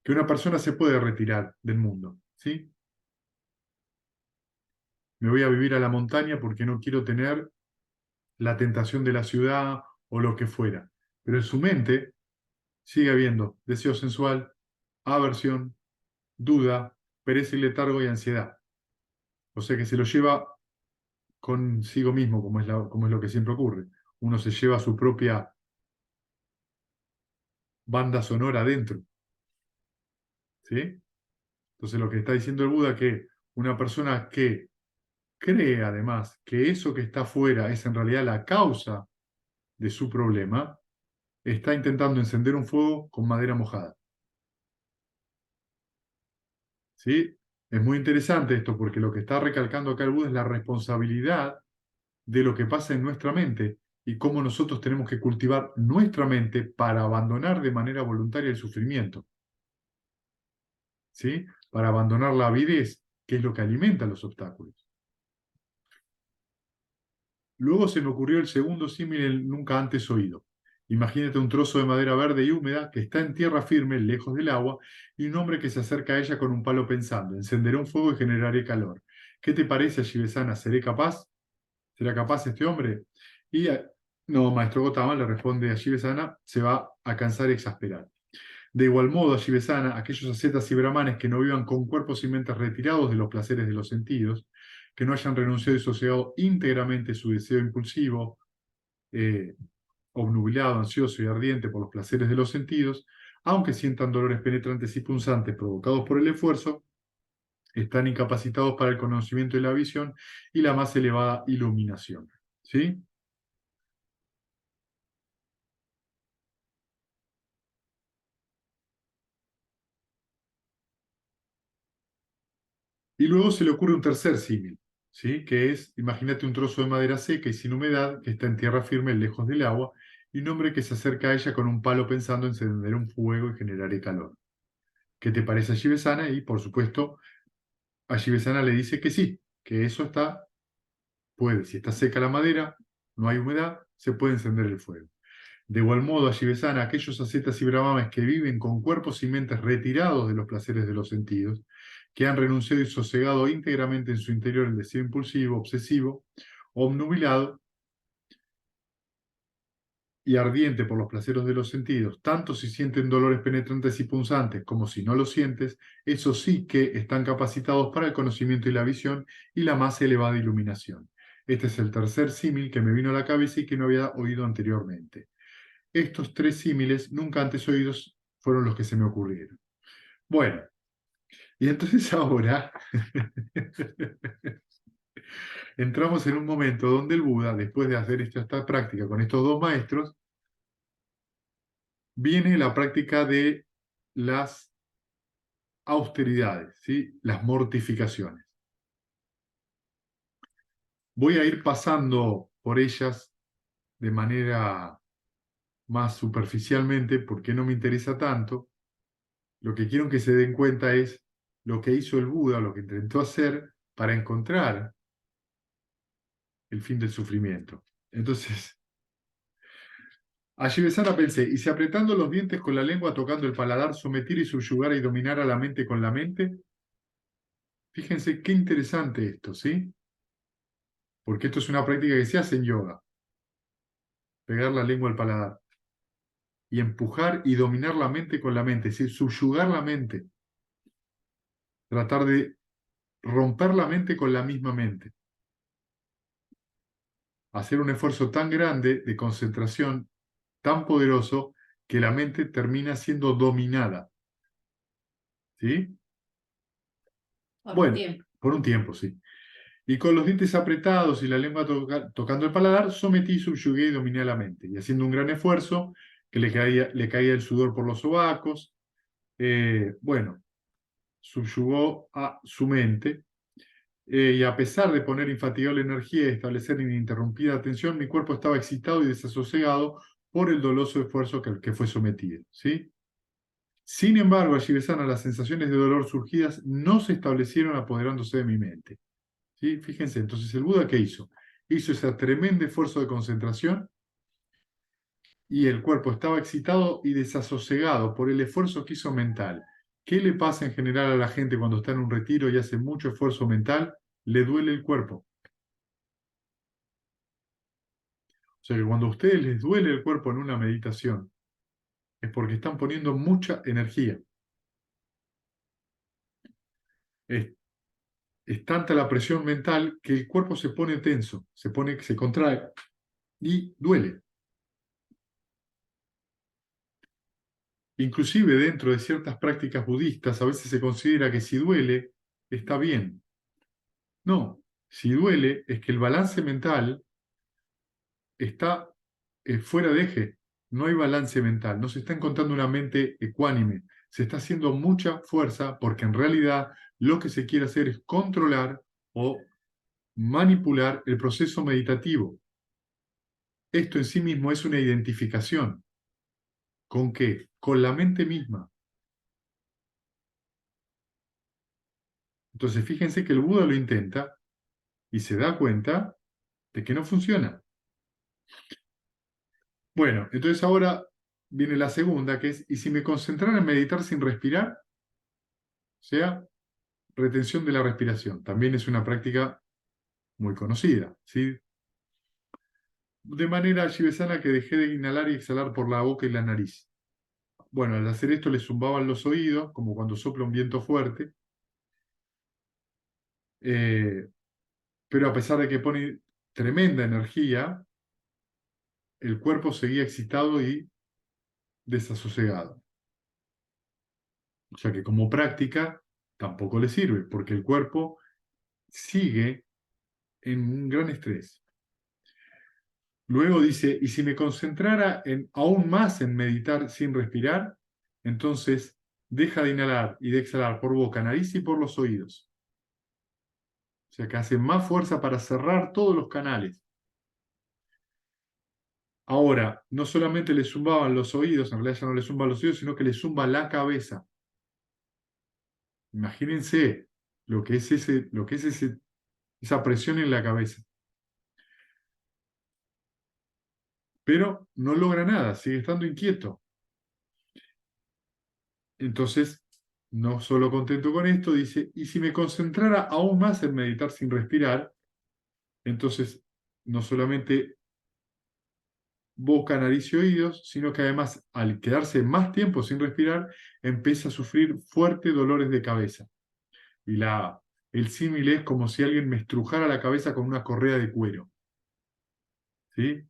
Que una persona se puede retirar del mundo. ¿Sí? Me voy a vivir a la montaña porque no quiero tener la tentación de la ciudad o lo que fuera. Pero en su mente sigue habiendo deseo sensual, aversión, duda, pereza y letargo y ansiedad. O sea que se lo lleva consigo mismo, como es lo que siempre ocurre. Uno se lleva su propia banda sonora adentro. ¿Sí? Entonces lo que está diciendo el Buda es que una persona que cree además que eso que está afuera es en realidad la causa de su problema, está intentando encender un fuego con madera mojada. ¿Sí? Es muy interesante esto porque lo que está recalcando acá el Buda es la responsabilidad de lo que pasa en nuestra mente y cómo nosotros tenemos que cultivar nuestra mente para abandonar de manera voluntaria el sufrimiento. ¿Sí? Para abandonar la avidez, que es lo que alimenta los obstáculos. Luego se me ocurrió el segundo símil nunca antes oído. Imagínate un trozo de madera verde y húmeda que está en tierra firme, lejos del agua, y un hombre que se acerca a ella con un palo pensando, encenderé un fuego y generaré calor. ¿Qué te parece, Shivesana? ¿Seré capaz? ¿Será capaz este hombre? Y no, maestro Gotama le responde a Shivesana, se va a cansar y exasperar. De igual modo, Shivesana, aquellos ascetas y brahmanes que no vivan con cuerpos y mentes retirados de los placeres de los sentidos, que no hayan renunciado y sosegado íntegramente su deseo impulsivo, eh, obnubilado, ansioso y ardiente por los placeres de los sentidos, aunque sientan dolores penetrantes y punzantes provocados por el esfuerzo, están incapacitados para el conocimiento y la visión y la más elevada iluminación. ¿Sí? Y luego se le ocurre un tercer símil, ¿sí? Que es, imagínate un trozo de madera seca y sin humedad que está en tierra firme, lejos del agua, y un hombre que se acerca a ella con un palo pensando en encender un fuego y generar calor. ¿Qué te parece a Shivesana? Y por supuesto, a Shivesana le dice que sí, que eso puede, si está seca la madera, no hay humedad, se puede encender el fuego. De igual modo, a Shivesana, aquellos ascetas y brahmanes que viven con cuerpos y mentes retirados de los placeres de los sentidos, que han renunciado y sosegado íntegramente en su interior el deseo impulsivo, obsesivo, obnubilado y ardiente por los placeres de los sentidos, tanto si sienten dolores penetrantes y punzantes como si no lo sientes, eso sí que están capacitados para el conocimiento y la visión y la más elevada iluminación. Este es el tercer símil que me vino a la cabeza y que no había oído anteriormente. Estos tres símiles nunca antes oídos fueron los que se me ocurrieron. Bueno, y entonces ahora entramos en un momento donde el Buda, después de hacer esta práctica con estos dos maestros, viene la práctica de las austeridades, ¿sí? Las mortificaciones. Voy a ir pasando por ellas de manera más superficialmente porque no me interesa tanto. Lo que quiero que se den cuenta es lo que hizo el Buda, lo que intentó hacer para encontrar el fin del sufrimiento. Entonces, allí besara pensé, y si apretando los dientes con la lengua, tocando el paladar, someter y subyugar y dominar a la mente con la mente. Fíjense qué interesante esto, ¿sí? Porque esto es una práctica que se hace en yoga. Pegar la lengua al paladar. Y empujar y dominar la mente con la mente, es decir, subyugar la mente. Tratar de romper la mente con la misma mente. Hacer un esfuerzo tan grande de concentración, tan poderoso, que la mente termina siendo dominada. ¿Sí?
Por un
Bueno,
tiempo.
por un tiempo, sí. Y con los dientes apretados y la lengua tocando el paladar, sometí, subyugué y dominé a la mente. Y haciendo un gran esfuerzo, que le caía el sudor por los sobacos, bueno, subyugó a su mente. Y a pesar de poner infatigable energía y establecer ininterrumpida atención, mi cuerpo estaba excitado y desasosegado por el doloso esfuerzo que fue sometido. ¿Sí? Sin embargo, allí besana, las sensaciones de dolor surgidas no se establecieron apoderándose de mi mente. ¿Sí? Fíjense, entonces el Buda, ¿qué hizo? Hizo ese tremendo esfuerzo de concentración y el cuerpo estaba excitado y desasosegado por el esfuerzo que hizo mental. ¿Qué le pasa en general a la gente cuando está en un retiro y hace mucho esfuerzo mental? Le duele el cuerpo. O sea que cuando a ustedes les duele el cuerpo en una meditación, es porque están poniendo mucha energía. Es, es tanta la presión mental que el cuerpo se pone tenso, se contrae y duele. Inclusive dentro de ciertas prácticas budistas, a veces se considera que si duele, está bien. No, si duele es que el balance mental está fuera de eje. No hay balance mental, no se está encontrando una mente ecuánime. Se está haciendo mucha fuerza porque en realidad lo que se quiere hacer es controlar o manipular el proceso meditativo. Esto en sí mismo es una identificación. ¿Con qué? Con la mente misma. Entonces fíjense que el Buda lo intenta y se da cuenta de que no funciona. Bueno, entonces ahora viene la segunda, que es, ¿y si me concentrara en meditar sin respirar? O sea, retención de la respiración. También es una práctica muy conocida, ¿sí? De manera shivesana que dejé de inhalar y exhalar por la boca y la nariz. Bueno, al hacer esto le zumbaban los oídos, como cuando sopla un viento fuerte, eh, pero a pesar de que pone tremenda energía, el cuerpo seguía excitado y desasosegado. O sea que como práctica tampoco le sirve, porque el cuerpo sigue en un gran estrés. Luego dice, y si me concentrara aún más en meditar sin respirar, entonces deja de inhalar y de exhalar por boca, nariz y por los oídos. O sea que hace más fuerza para cerrar todos los canales. Ahora, no solamente le zumbaban los oídos, en realidad ya no le zumba los oídos, sino que le zumba la cabeza. Imagínense lo que es esa presión en la cabeza. Pero no logra nada, sigue estando inquieto. Entonces, no solo contento con esto, dice, y si me concentrara aún más en meditar sin respirar, entonces no solamente boca, nariz y oídos, sino que además al quedarse más tiempo sin respirar, empieza a sufrir fuertes dolores de cabeza. Y el símil es como si alguien me estrujara la cabeza con una correa de cuero. ¿Sí?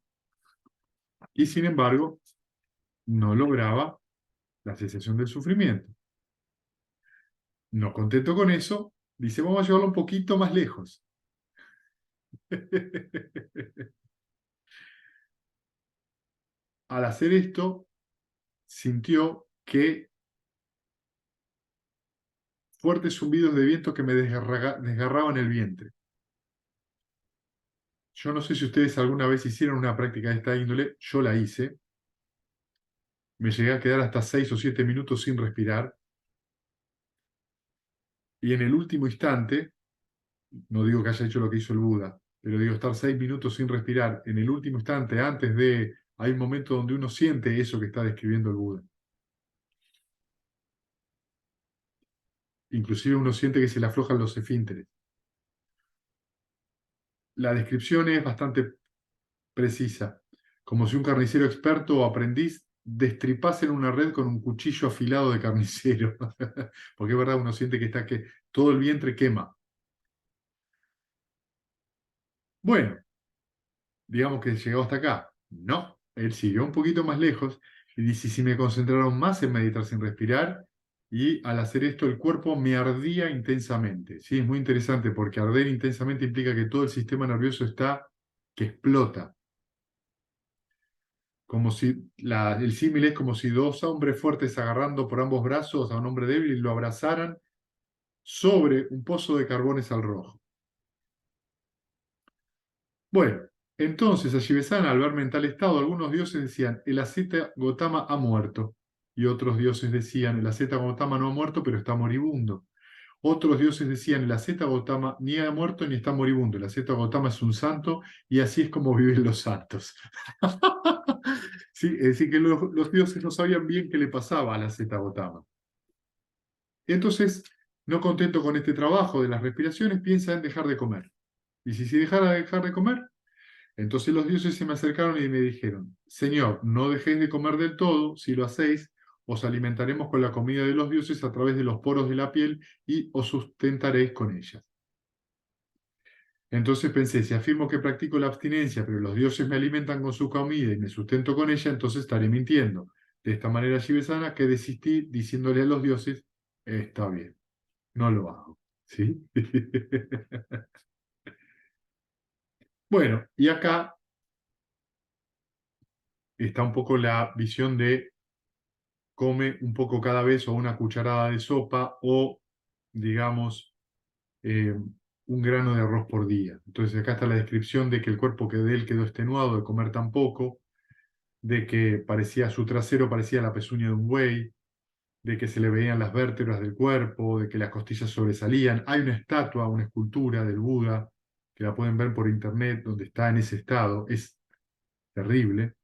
Y sin embargo, no lograba la cesación del sufrimiento. No contento con eso, dice, vamos a llevarlo un poquito más lejos. Al hacer esto, sintió que fuertes zumbidos de viento que me desgarraban el vientre. Yo no sé si ustedes alguna vez hicieron una práctica de esta índole, yo la hice. Me llegué a quedar hasta 6 o 7 minutos sin respirar. Y en el último instante, no digo que haya hecho lo que hizo el Buda, pero digo estar 6 minutos sin respirar, en el último instante, antes de... Hay un momento donde uno siente eso que está describiendo el Buda. Inclusive uno siente que se le aflojan los esfínteres. La descripción es bastante precisa, como si un carnicero experto o aprendiz destripase en una red con un cuchillo afilado de carnicero. Porque es verdad, uno siente que todo el vientre quema. Bueno, digamos que llegó hasta acá. No, él siguió un poquito más lejos y dice, si me concentraron más en meditar sin respirar, y al hacer esto el cuerpo me ardía intensamente. Sí, es muy interesante porque arder intensamente implica que todo el sistema nervioso está que explota. Como si el símil es como si dos hombres fuertes agarrando por ambos brazos a un hombre débil y lo abrazaran sobre un pozo de carbones al rojo. Bueno, entonces a Shivesana, al verme en tal estado, algunos dioses decían, el asceta Gotama ha muerto. Y otros dioses decían, el asceta Gotama no ha muerto, pero está moribundo. Otros dioses decían, el asceta Gotama ni ha muerto ni está moribundo. El asceta Gotama es un santo y así es como viven los santos. Sí, es decir, que los dioses no sabían bien qué le pasaba al asceta Gotama. Entonces, no contento con este trabajo de las respiraciones, piensa en dejar de comer. Y si dejara de dejar de comer, entonces los dioses se me acercaron y me dijeron, Señor, no dejéis de comer del todo, si lo hacéis, os alimentaremos con la comida de los dioses a través de los poros de la piel y os sustentaréis con ella. Entonces pensé, si afirmo que practico la abstinencia, pero los dioses me alimentan con su comida y me sustento con ella, entonces estaré mintiendo. De esta manera, Shivesana, que desistí diciéndole a los dioses, está bien, no lo hago. ¿Sí? Bueno, y acá está un poco la visión de come un poco cada vez o una cucharada de sopa o, digamos, un grano de arroz por día. Entonces acá está la descripción de que el cuerpo de él quedó extenuado de comer tan poco, de que su trasero parecía la pezuña de un buey, de que se le veían las vértebras del cuerpo, de que las costillas sobresalían. Hay una estatua, una escultura del Buda, que la pueden ver por internet, donde está en ese estado. Es terrible.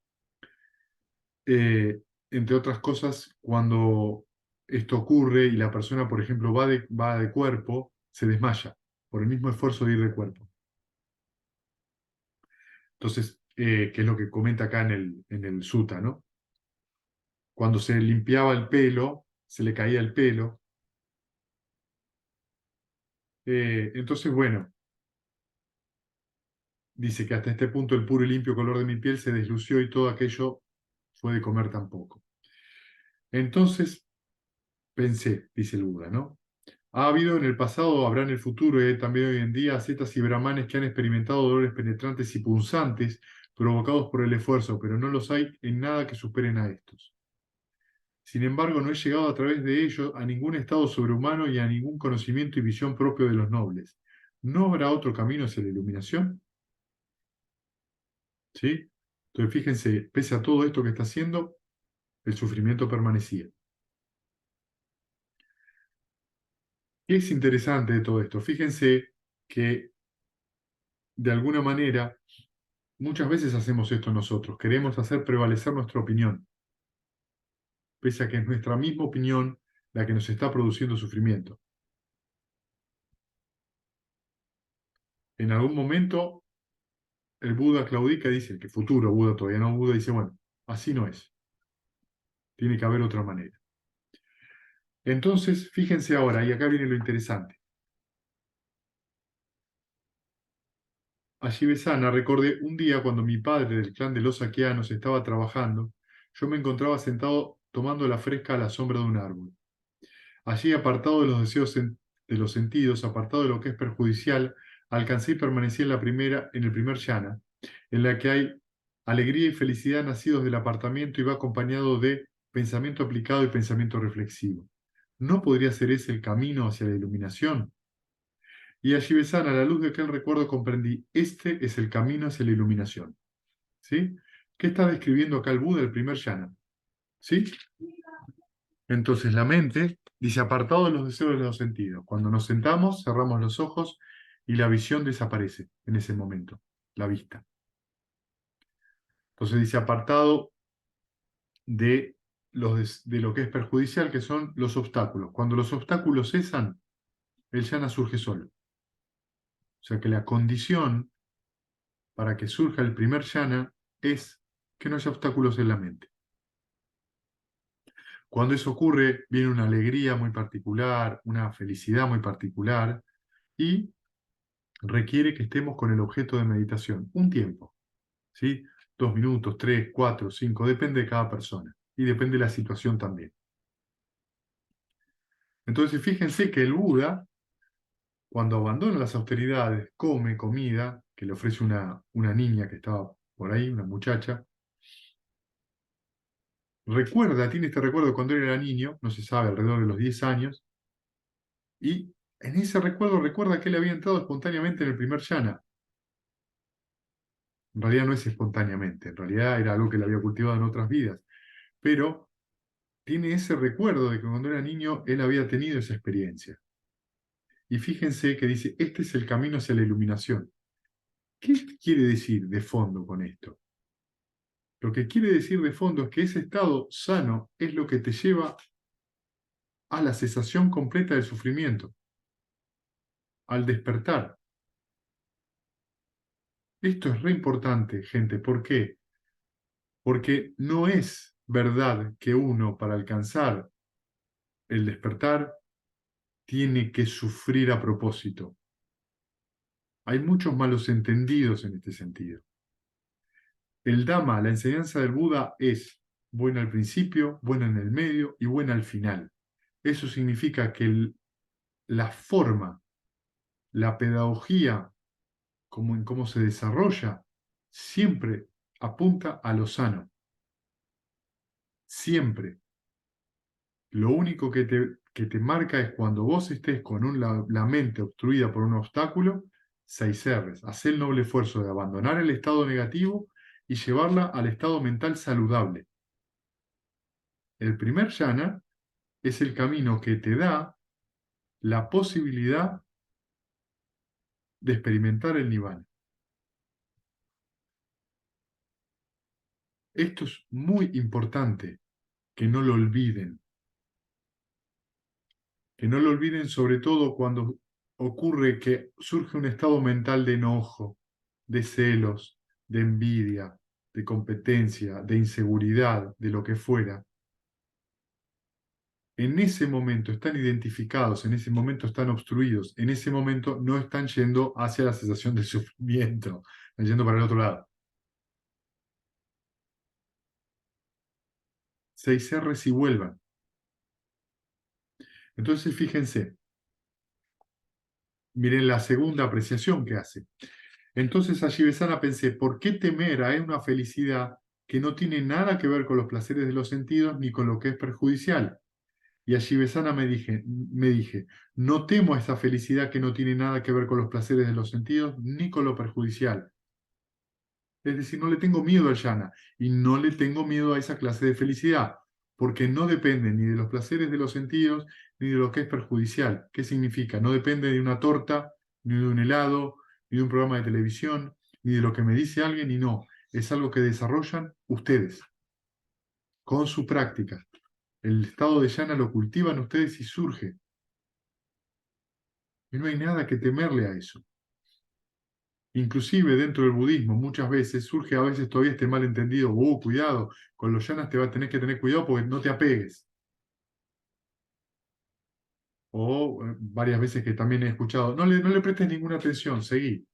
Eh, Entre otras cosas, cuando esto ocurre y la persona, por ejemplo, va de cuerpo, se desmaya por el mismo esfuerzo de ir de cuerpo. Entonces, que es lo que comenta acá en el sutta, ¿no? Cuando se limpiaba el pelo, se le caía el pelo. Entonces, bueno, dice que hasta este punto el puro y limpio color de mi piel se deslució y todo aquello fue de comer tan poco. Entonces pensé, dice el Buda, ¿no? Ha habido en el pasado, habrá en el futuro y hay también hoy en día ascetas y brahmanes que han experimentado dolores penetrantes y punzantes provocados por el esfuerzo, pero no los hay en nada que superen a estos. Sin embargo, no he llegado a través de ellos a ningún estado sobrehumano y a ningún conocimiento y visión propio de los nobles. ¿No habrá otro camino hacia la iluminación? ¿Sí? Entonces, fíjense, pese a todo esto que está haciendo, el sufrimiento permanecía. ¿Qué es interesante de todo esto? Fíjense que, de alguna manera, muchas veces hacemos esto nosotros. Queremos hacer prevalecer nuestra opinión, pese a que es nuestra misma opinión la que nos está produciendo sufrimiento. En algún momento, el Buda claudica y dice, que futuro Buda, todavía no Buda, dice, bueno, así no es. Tiene que haber otra manera. Entonces, fíjense ahora, y acá viene lo interesante. Allí Besana recordé un día cuando mi padre del clan de los Saquianos estaba trabajando, yo me encontraba sentado tomando la fresca a la sombra de un árbol. Allí, apartado de los deseos de los sentidos, apartado de lo que es perjudicial, alcancé y permanecí en el primer yana, en la que hay alegría y felicidad nacidos del apartamiento y va acompañado de pensamiento aplicado y pensamiento reflexivo. ¿No podría ser ese el camino hacia la iluminación? Y allí, Besana, a la luz de aquel recuerdo comprendí, este es el camino hacia la iluminación. ¿Sí? ¿Qué está describiendo acá el Buda, el primer jhana? ¿Sí? Entonces la mente dice apartado de los deseos de los sentidos. Cuando nos sentamos, cerramos los ojos y la visión desaparece en ese momento, la vista. Entonces dice apartado de, de lo que es perjudicial, que son los obstáculos. Cuando los obstáculos cesan, el jhana surge solo. O sea que la condición para que surja el primer jhana es que no haya obstáculos en la mente. Cuando eso ocurre, viene una alegría muy particular, una felicidad muy particular y requiere que estemos con el objeto de meditación un tiempo, ¿sí? 2 minutos, 3, 4, 5, depende de cada persona y depende de la situación también. Entonces, fíjense que el Buda, cuando abandona las austeridades, come comida que le ofrece una niña que estaba por ahí, una muchacha, recuerda, tiene este recuerdo de cuando él era niño, no se sabe, alrededor de los 10 años, y en ese recuerdo recuerda que él había entrado espontáneamente en el primer jhana. En realidad no es espontáneamente, en realidad era algo que él había cultivado en otras vidas, pero tiene ese recuerdo de que cuando era niño él había tenido esa experiencia. Y fíjense que dice, este es el camino hacia la iluminación. ¿Qué quiere decir de fondo con esto? Lo que quiere decir de fondo es que ese estado sano es lo que te lleva a la cesación completa del sufrimiento, al despertar. Esto es re importante, gente. ¿Por qué? Porque no es verdad que uno, para alcanzar el despertar, tiene que sufrir a propósito. Hay muchos malos entendidos en este sentido. El Dhamma, la enseñanza del Buda, es buena al principio, buena en el medio y buena al final. Eso significa que la forma, la pedagogía, como en cómo se desarrolla, siempre apunta a lo sano. Siempre. Lo único que te marca es cuando vos estés con la mente obstruida por un obstáculo, 6 R's. Haz el noble esfuerzo de abandonar el estado negativo y llevarla al estado mental saludable. El primer jhana es el camino que te da la posibilidad de experimentar el nirvana. Esto es muy importante, que no lo olviden. Que no lo olviden sobre todo cuando ocurre que surge un estado mental de enojo, de celos, de envidia, de competencia, de inseguridad, de lo que fuera. En ese momento están identificados, en ese momento están obstruidos, en ese momento no están yendo hacia la cesación del sufrimiento, están yendo para el otro lado. 6 R's y vuelvan. Entonces fíjense, miren la segunda apreciación que hace. Entonces allí Besana pensé, ¿por qué temer a una felicidad que no tiene nada que ver con los placeres de los sentidos ni con lo que es perjudicial? Y allí Besana me dije, no temo a esa felicidad que no tiene nada que ver con los placeres de los sentidos ni con lo perjudicial. Es decir, no le tengo miedo al jhana y no le tengo miedo a esa clase de felicidad, porque no depende ni de los placeres de los sentidos ni de lo que es perjudicial. ¿Qué significa? No depende de una torta, ni de un helado, ni de un programa de televisión, ni de lo que me dice alguien, y no. Es algo que desarrollan ustedes con su práctica. El estado de jhana lo cultivan ustedes y surge. Y no hay nada que temerle a eso. Inclusive dentro del budismo muchas veces surge a veces todavía este malentendido, cuidado, con los yanas te vas a tener que tener cuidado porque no te apegues. O varias veces que también he escuchado, no le prestes ninguna atención, seguí.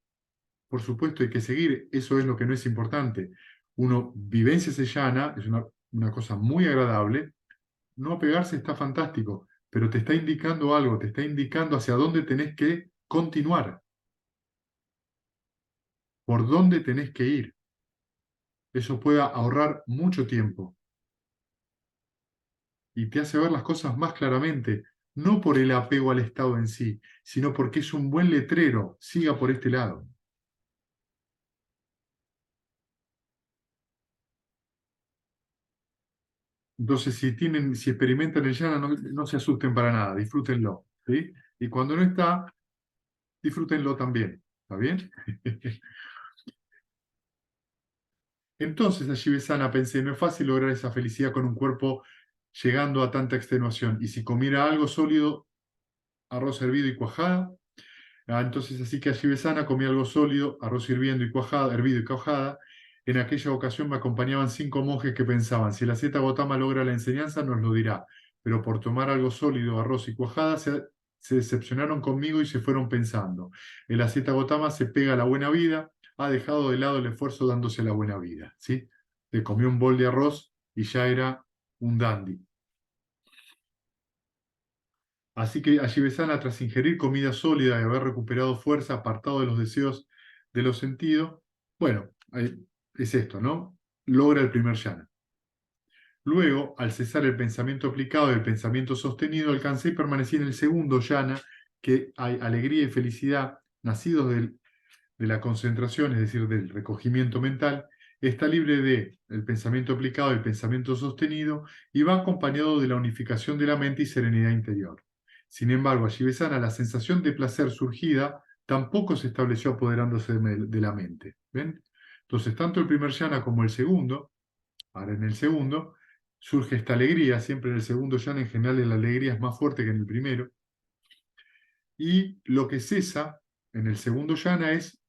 Por supuesto hay que seguir, eso es lo que no es importante. Uno vivencia ese yana, es una cosa muy agradable, no apegarse está fantástico, pero te está indicando algo, te está indicando hacia dónde tenés que continuar, por dónde tenés que ir. Eso puede ahorrar mucho tiempo. y te hace ver las cosas más claramente, no por el apego al estado en sí, sino porque es un buen letrero, siga por este lado. Entonces, si experimentan el yana, no se asusten para nada, disfrútenlo, ¿sí? Y cuando no está, disfrútenlo también, ¿está bien? Entonces, allí Besana pensé, no es fácil lograr esa felicidad con un cuerpo llegando a tanta extenuación. Y si comiera algo sólido, arroz hervido y cuajada. Entonces, así que allí Besana comía algo sólido, arroz hirviendo y cuajada, hervido y cuajada. En aquella ocasión me acompañaban 5 monjes que pensaban, si la Zeta Gotama logra la enseñanza, nos lo dirá. Pero por tomar algo sólido, arroz y cuajada, se decepcionaron conmigo y se fueron pensando. El Zeta Gotama se pega a la buena vida, ha dejado de lado el esfuerzo dándose la buena vida. ¿Sí? Le comió un bol de arroz y ya era un dandy. Así que Ashivesana, tras ingerir comida sólida y haber recuperado fuerza, apartado de los deseos de los sentidos, bueno, es esto, ¿no? Logra el primer yana. Luego, al cesar el pensamiento aplicado y el pensamiento sostenido, alcancé y permanecí en el segundo yana, que hay alegría y felicidad nacidos de la concentración, es decir, del recogimiento mental, está libre del pensamiento aplicado y el pensamiento sostenido y va acompañado de la unificación de la mente y serenidad interior. Sin embargo, allí Besana, la sensación de placer surgida tampoco se estableció apoderándose de la mente. ¿Ven? Entonces, tanto el primer yana como el segundo, ahora en el segundo, surge esta alegría, siempre en el segundo yana en general la alegría es más fuerte que en el primero, y lo que cesa en el segundo yana es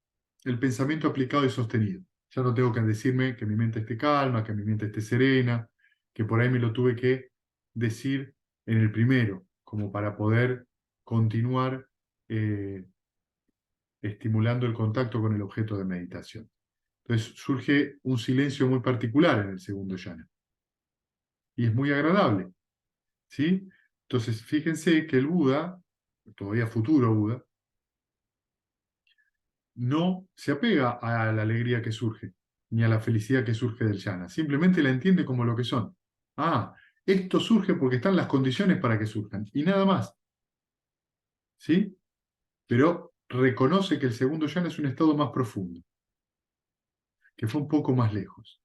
el pensamiento aplicado y sostenido. Ya no tengo que decirme que mi mente esté calma, que mi mente esté serena, que por ahí me lo tuve que decir en el primero, como para poder continuar eh, estimulando el contacto con el objeto de meditación. Entonces surge un silencio muy particular en el segundo yana y es muy agradable, ¿sí? Entonces fíjense que el Buda, todavía futuro Buda, no se apega a la alegría que surge, ni a la felicidad que surge del yana. Simplemente la entiende como lo que son. Ah, esto surge porque están las condiciones para que surjan. Y nada más. ¿Sí? Pero reconoce que el segundo yana es un estado más profundo, que fue un poco más lejos.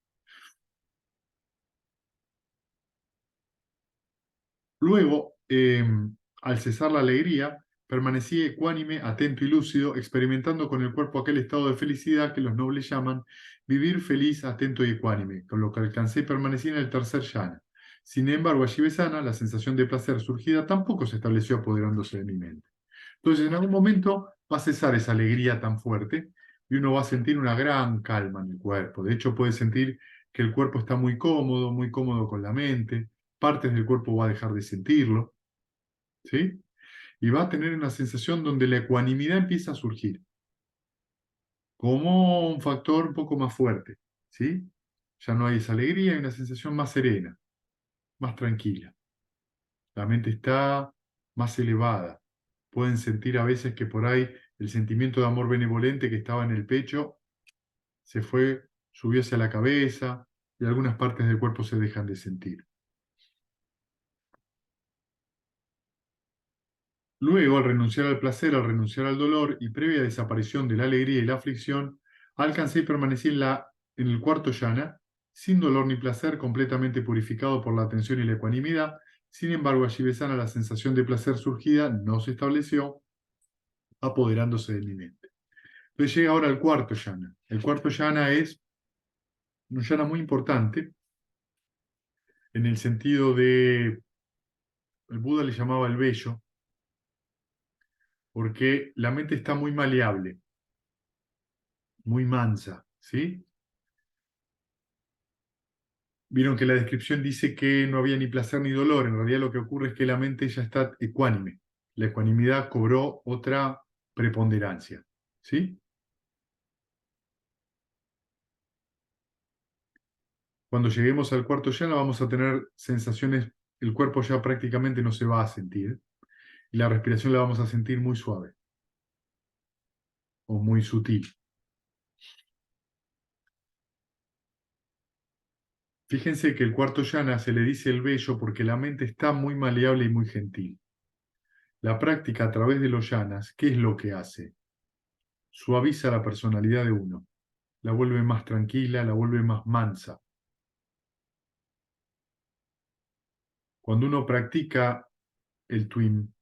Luego, al cesar la alegría, permanecí ecuánime, atento y lúcido, experimentando con el cuerpo aquel estado de felicidad que los nobles llaman vivir feliz, atento y ecuánime, con lo que alcancé y permanecí en el tercer yana. Sin embargo, allí Besana, la sensación de placer surgida tampoco se estableció apoderándose de mi mente. Entonces, en algún momento va a cesar esa alegría tan fuerte y uno va a sentir una gran calma en el cuerpo. De hecho, puede sentir que el cuerpo está muy cómodo con la mente, partes del cuerpo va a dejar de sentirlo, ¿sí? Y va a tener una sensación donde la ecuanimidad empieza a surgir como un factor un poco más fuerte, ¿sí? Ya no hay esa alegría, hay una sensación más serena, más tranquila. La mente está más elevada. Pueden sentir a veces que por ahí el sentimiento de amor benevolente que estaba en el pecho se fue, subió hacia la cabeza y algunas partes del cuerpo se dejan de sentir. Luego, al renunciar al placer, al renunciar al dolor y previa desaparición de la alegría y la aflicción, alcancé y permanecí en el cuarto yana, sin dolor ni placer, completamente purificado por la atención y la ecuanimidad. Sin embargo, allí besana la sensación de placer surgida no se estableció, apoderándose de mi mente. Entonces llega ahora el cuarto yana. El cuarto yana es un yana muy importante en el sentido de, el Buda le llamaba el bello, porque la mente está muy maleable, muy mansa, ¿sí? Vieron que la descripción dice que no había ni placer ni dolor. En realidad lo que ocurre es que la mente ya está ecuánime. La ecuanimidad cobró otra preponderancia. ¿Sí? Cuando lleguemos al cuarto yana vamos a tener sensaciones, el cuerpo ya prácticamente no se va a sentir y la respiración la vamos a sentir muy suave o muy sutil. Fíjense que el cuarto yana se le dice el bello porque la mente está muy maleable y muy gentil. La práctica a través de los yanas, ¿qué es lo que hace? Suaviza la personalidad de uno, la vuelve más tranquila, la vuelve más mansa. Cuando uno practica el twin,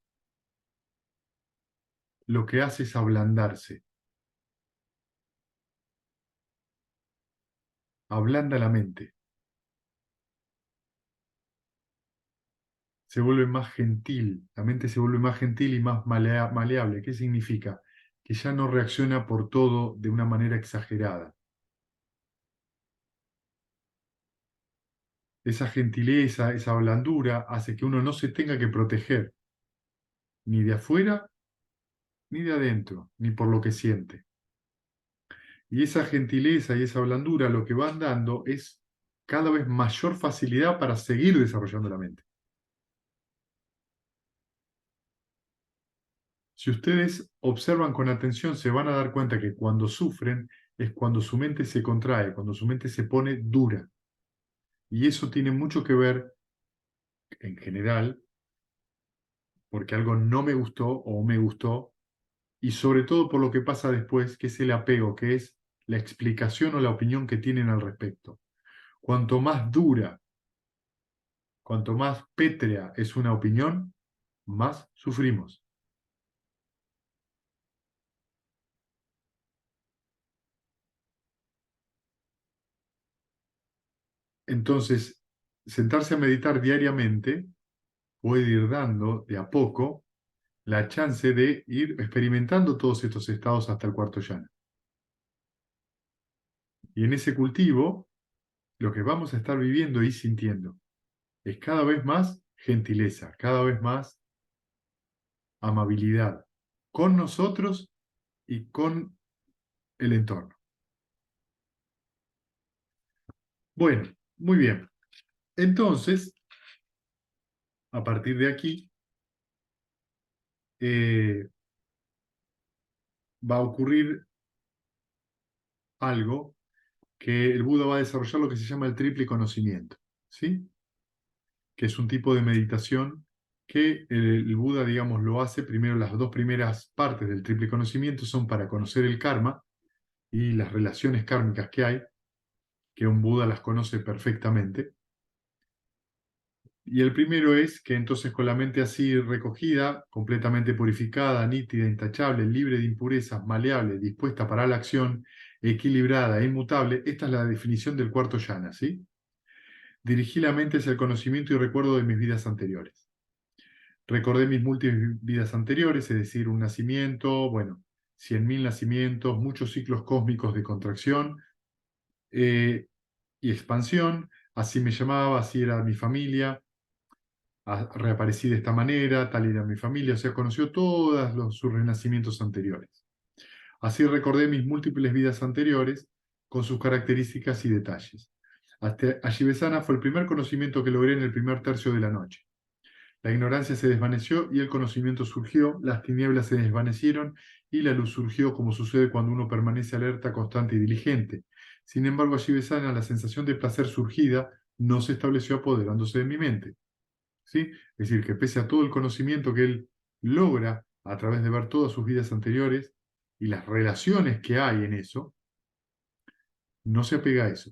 lo que hace es ablandarse, ablanda la mente, se vuelve más gentil, la mente se vuelve más gentil y más maleable. ¿Qué significa? Que ya no reacciona por todo de una manera exagerada. Esa gentileza, esa blandura hace que uno no se tenga que proteger, ni de afuera, ni de adentro, ni por lo que siente. Y esa gentileza y esa blandura lo que van dando es cada vez mayor facilidad para seguir desarrollando la mente. Si ustedes observan con atención, se van a dar cuenta que cuando sufren es cuando su mente se contrae, cuando su mente se pone dura. Y eso tiene mucho que ver, en general, porque algo no me gustó o me gustó, y sobre todo por lo que pasa después, que es el apego, que es la explicación o la opinión que tienen al respecto. Cuanto más dura, cuanto más pétrea es una opinión, más sufrimos. Entonces, sentarse a meditar diariamente puede ir dando de a poco la chance de ir experimentando todos estos estados hasta el cuarto yana. Y en ese cultivo, lo que vamos a estar viviendo y sintiendo es cada vez más gentileza, cada vez más amabilidad con nosotros y con el entorno. Bueno, muy bien. Entonces, a partir de aquí, eh, va a ocurrir algo que el Buda va a desarrollar lo que se llama el triple conocimiento, ¿sí? Que es un tipo de meditación que el Buda, digamos, lo hace. Primero, las dos primeras partes del triple conocimiento son para conocer el karma y las relaciones kármicas que hay, que un Buda las conoce perfectamente. Y el primero es que entonces con la mente así recogida, completamente purificada, nítida, intachable, libre de impurezas, maleable, dispuesta para la acción, equilibrada e inmutable, esta es la definición del cuarto yana, ¿sí? Dirigí la mente hacia el conocimiento y recuerdo de mis vidas anteriores. Recordé mis múltiples vidas anteriores, es decir, un nacimiento, bueno, 100.000 nacimientos, muchos ciclos cósmicos de contracción y expansión. Así me llamaba, así era mi familia, reaparecí de esta manera, tal era mi familia, o sea, conoció todos sus renacimientos anteriores. Así recordé mis múltiples vidas anteriores con sus características y detalles. Hasta Ashivesana fue el primer conocimiento que logré en el primer tercio de la noche. La ignorancia se desvaneció y el conocimiento surgió, las tinieblas se desvanecieron y la luz surgió, como sucede cuando uno permanece alerta, constante y diligente. Sin embargo, allí besana, la sensación de placer surgida no se estableció apoderándose de mi mente. ¿Sí? Es decir, que pese a todo el conocimiento que él logra a través de ver todas sus vidas anteriores y las relaciones que hay en eso, no se apega a eso.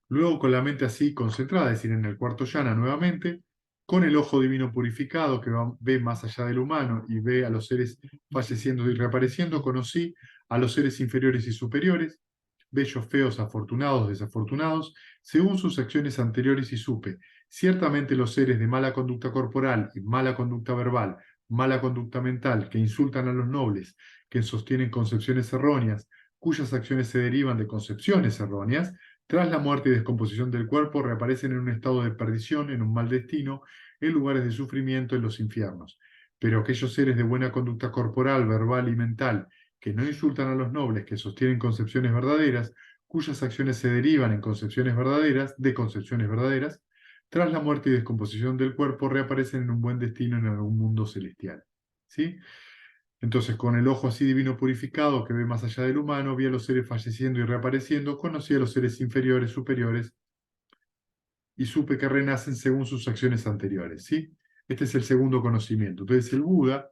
Luego con la mente así concentrada, es decir, en el cuarto yana nuevamente, con el ojo divino purificado que ve más allá del humano y ve a los seres falleciendo y reapareciendo, conocí a los seres inferiores y superiores, bellos, feos, afortunados, desafortunados, según sus acciones anteriores y supe, ciertamente los seres de mala conducta corporal y mala conducta verbal, mala conducta mental, que insultan a los nobles, que sostienen concepciones erróneas, cuyas acciones se derivan de concepciones erróneas, tras la muerte y descomposición del cuerpo, reaparecen en un estado de perdición, en un mal destino, en lugares de sufrimiento, en los infiernos. Pero aquellos seres de buena conducta corporal, verbal y mental, que no insultan a los nobles, que sostienen concepciones verdaderas, cuyas acciones se derivan en concepciones verdaderas, de concepciones verdaderas, tras la muerte y descomposición del cuerpo, reaparecen en un buen destino en algún mundo celestial. ¿Sí? Entonces, con el ojo así divino purificado que ve más allá del humano, vi a los seres falleciendo y reapareciendo, conocí a los seres inferiores, superiores, y supe que renacen según sus acciones anteriores, ¿sí? Este es el segundo conocimiento. Entonces el Buda,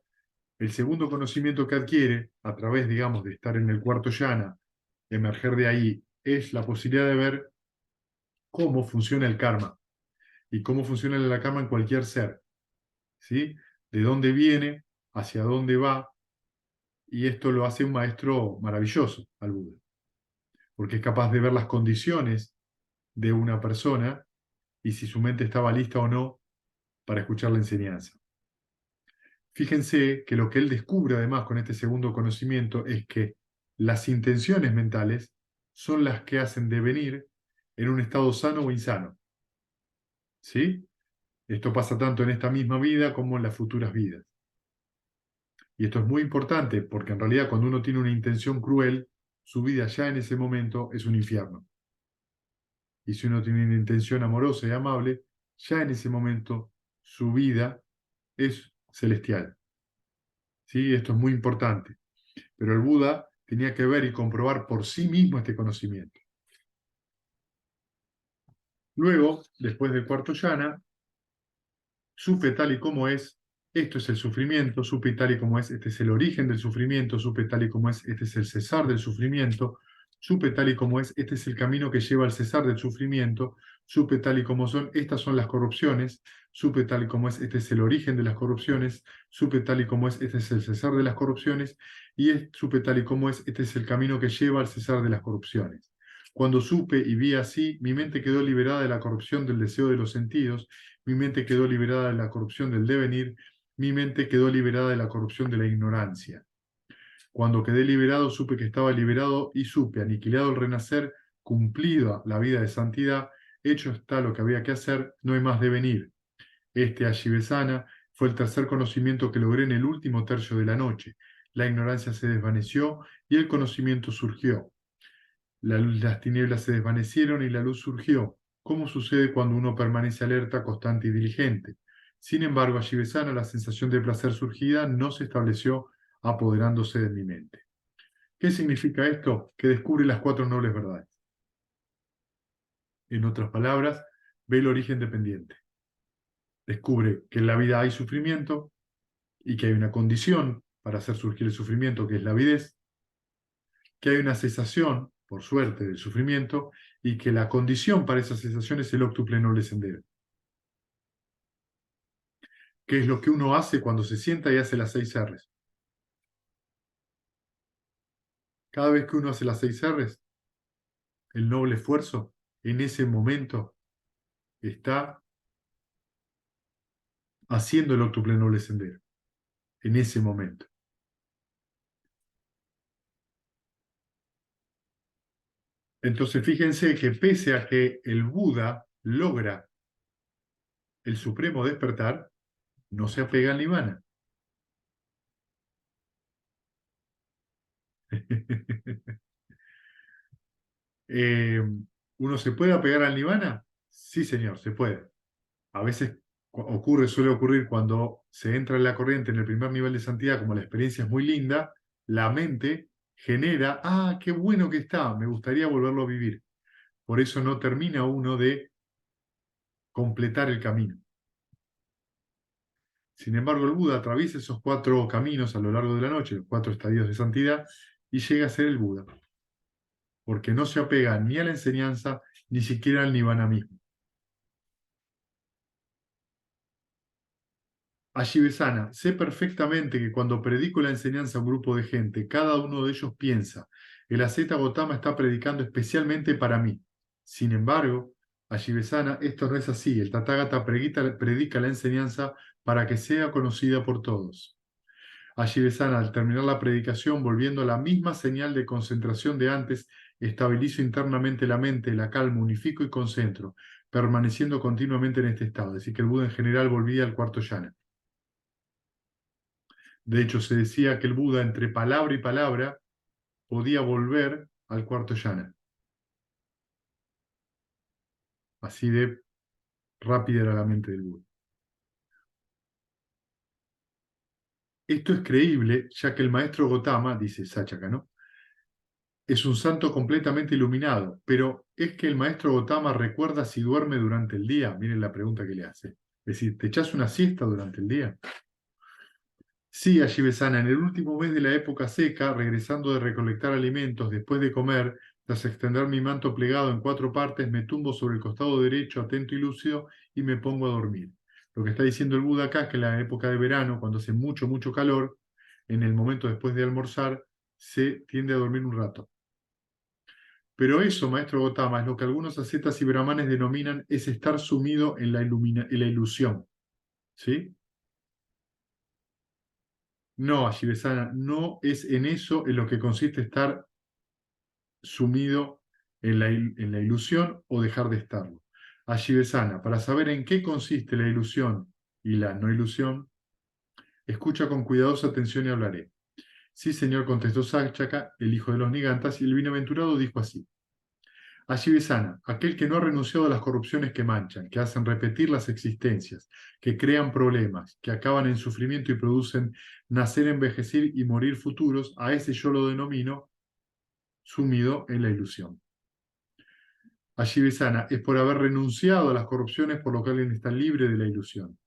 el segundo conocimiento que adquiere a través, digamos, de estar en el cuarto yana, emerger de ahí, es la posibilidad de ver cómo funciona el karma y cómo funciona el karma en cualquier ser, ¿sí? De dónde viene, hacia dónde va, y esto lo hace un maestro maravilloso al Buda, porque es capaz de ver las condiciones de una persona y si su mente estaba lista o no para escuchar la enseñanza. Fíjense que lo que él descubre además con este segundo conocimiento es que las intenciones mentales son las que hacen devenir en un estado sano o insano, ¿sí? Esto pasa tanto en esta misma vida como en las futuras vidas. Y esto es muy importante porque en realidad cuando uno tiene una intención cruel, su vida ya en ese momento es un infierno. Y si uno tiene una intención amorosa y amable, ya en ese momento su vida es celestial. ¿Sí? Esto es muy importante. Pero el Buda tenía que ver y comprobar por sí mismo este conocimiento. Luego, después del cuarto yana, supe tal y como es, esto es el sufrimiento, supe tal y como es, este es el origen del sufrimiento, supe tal y como es, este es el cesar del sufrimiento, supe tal y como es, este es el camino que lleva al cesar del sufrimiento, supe tal y como son, estas son las corrupciones, supe tal y como es, este es el origen de las corrupciones, supe tal y como es, este es el cesar de las corrupciones, y supe tal y como es, este es el camino que lleva al cesar de las corrupciones. Cuando supe y vi así, mi mente quedó liberada de la corrupción del deseo de los sentidos, mi mente quedó liberada de la corrupción del devenir, mi mente quedó liberada de la corrupción de la ignorancia. Cuando quedé liberado, supe que estaba liberado y supe, aniquilado el renacer, cumplida la vida de santidad, hecho está lo que había que hacer, no hay más devenir. Este Ashivesana fue el tercer conocimiento que logré en el último tercio de la noche. La ignorancia se desvaneció y el conocimiento surgió. Las tinieblas se desvanecieron y la luz surgió, como sucede cuando uno permanece alerta, constante y diligente. Sin embargo, allí besana, la sensación de placer surgida no se estableció apoderándose de mi mente. ¿Qué significa esto? Que descubre las cuatro nobles verdades. En otras palabras, ve el origen dependiente. Descubre que en la vida hay sufrimiento y que hay una condición para hacer surgir el sufrimiento, que es la avidez, que hay una cesación, por suerte, del sufrimiento, y que la condición para esa cesación es el octuple noble sendero. ¿Qué es lo que uno hace cuando se sienta y hace las 6 R's? Cada vez que uno hace las 6 R's, el noble esfuerzo, en ese momento, está haciendo el octuple noble sendero. En ese momento. Entonces, fíjense que pese a que el Buda logra el supremo despertar, no se apega al nirvana. Eh, ¿Uno se puede apegar al nirvana? Sí, señor, se puede. A veces suele ocurrir cuando se entra en la corriente en el primer nivel de santidad, como la experiencia es muy linda, la mente genera, qué bueno que está, me gustaría volverlo a vivir. Por eso no termina uno de completar el camino. Sin embargo, el Buda atraviesa esos cuatro caminos a lo largo de la noche, los cuatro estadios de santidad, y llega a ser el Buda, porque no se apega ni a la enseñanza, ni siquiera al nirvana mismo. Ashivesana, sé perfectamente que cuando predico la enseñanza a un grupo de gente, cada uno de ellos piensa, el asceta Gotama está predicando especialmente para mí. Sin embargo, Ashivesana, esto no es así. El Tathagata predica la enseñanza para que sea conocida por todos. Ashivesana, al terminar la predicación, volviendo a la misma señal de concentración de antes, estabilizo internamente la mente, la calmo, unifico y concentro, permaneciendo continuamente en este estado. Es decir, que el Buda en general volvía al cuarto yana. De hecho, se decía que el Buda, entre palabra y palabra, podía volver al cuarto yana. Así de rápida era la mente del Buda. Esto es creíble, ya que el maestro Gotama, dice Sachaka, ¿no? es un santo completamente iluminado, pero es que el maestro Gotama recuerda si duerme durante el día. Miren la pregunta que le hace. Es decir, ¿te echas una siesta durante el día? Sí, Ashibesana, en el último mes de la época seca, regresando de recolectar alimentos después de comer, tras extender mi manto plegado en 4 partes, me tumbo sobre el costado derecho, atento y lúcido, y me pongo a dormir. Lo que está diciendo el Buda acá es que en la época de verano, cuando hace mucho, mucho calor, en el momento después de almorzar, se tiende a dormir un rato. Pero eso, maestro Gotama, es lo que algunos ascetas y brahmanes denominan es estar sumido en en la ilusión. ¿Sí? No, Ashibesana, no es en eso en lo que consiste estar sumido en en la ilusión o dejar de estarlo. Ashibesana, para saber en qué consiste la ilusión y la no ilusión, escucha con cuidadosa atención y hablaré. Sí, señor, contestó Sáchaka, el hijo de los Nigantas, y el bienaventurado dijo así. Ashibesana, aquel que no ha renunciado a las corrupciones que manchan, que hacen repetir las existencias, que crean problemas, que acaban en sufrimiento y producen nacer, envejecer y morir futuros, a ese yo lo denomino sumido en la ilusión. Ashibesana es por haber renunciado a las corrupciones por lo que alguien está libre de la ilusión.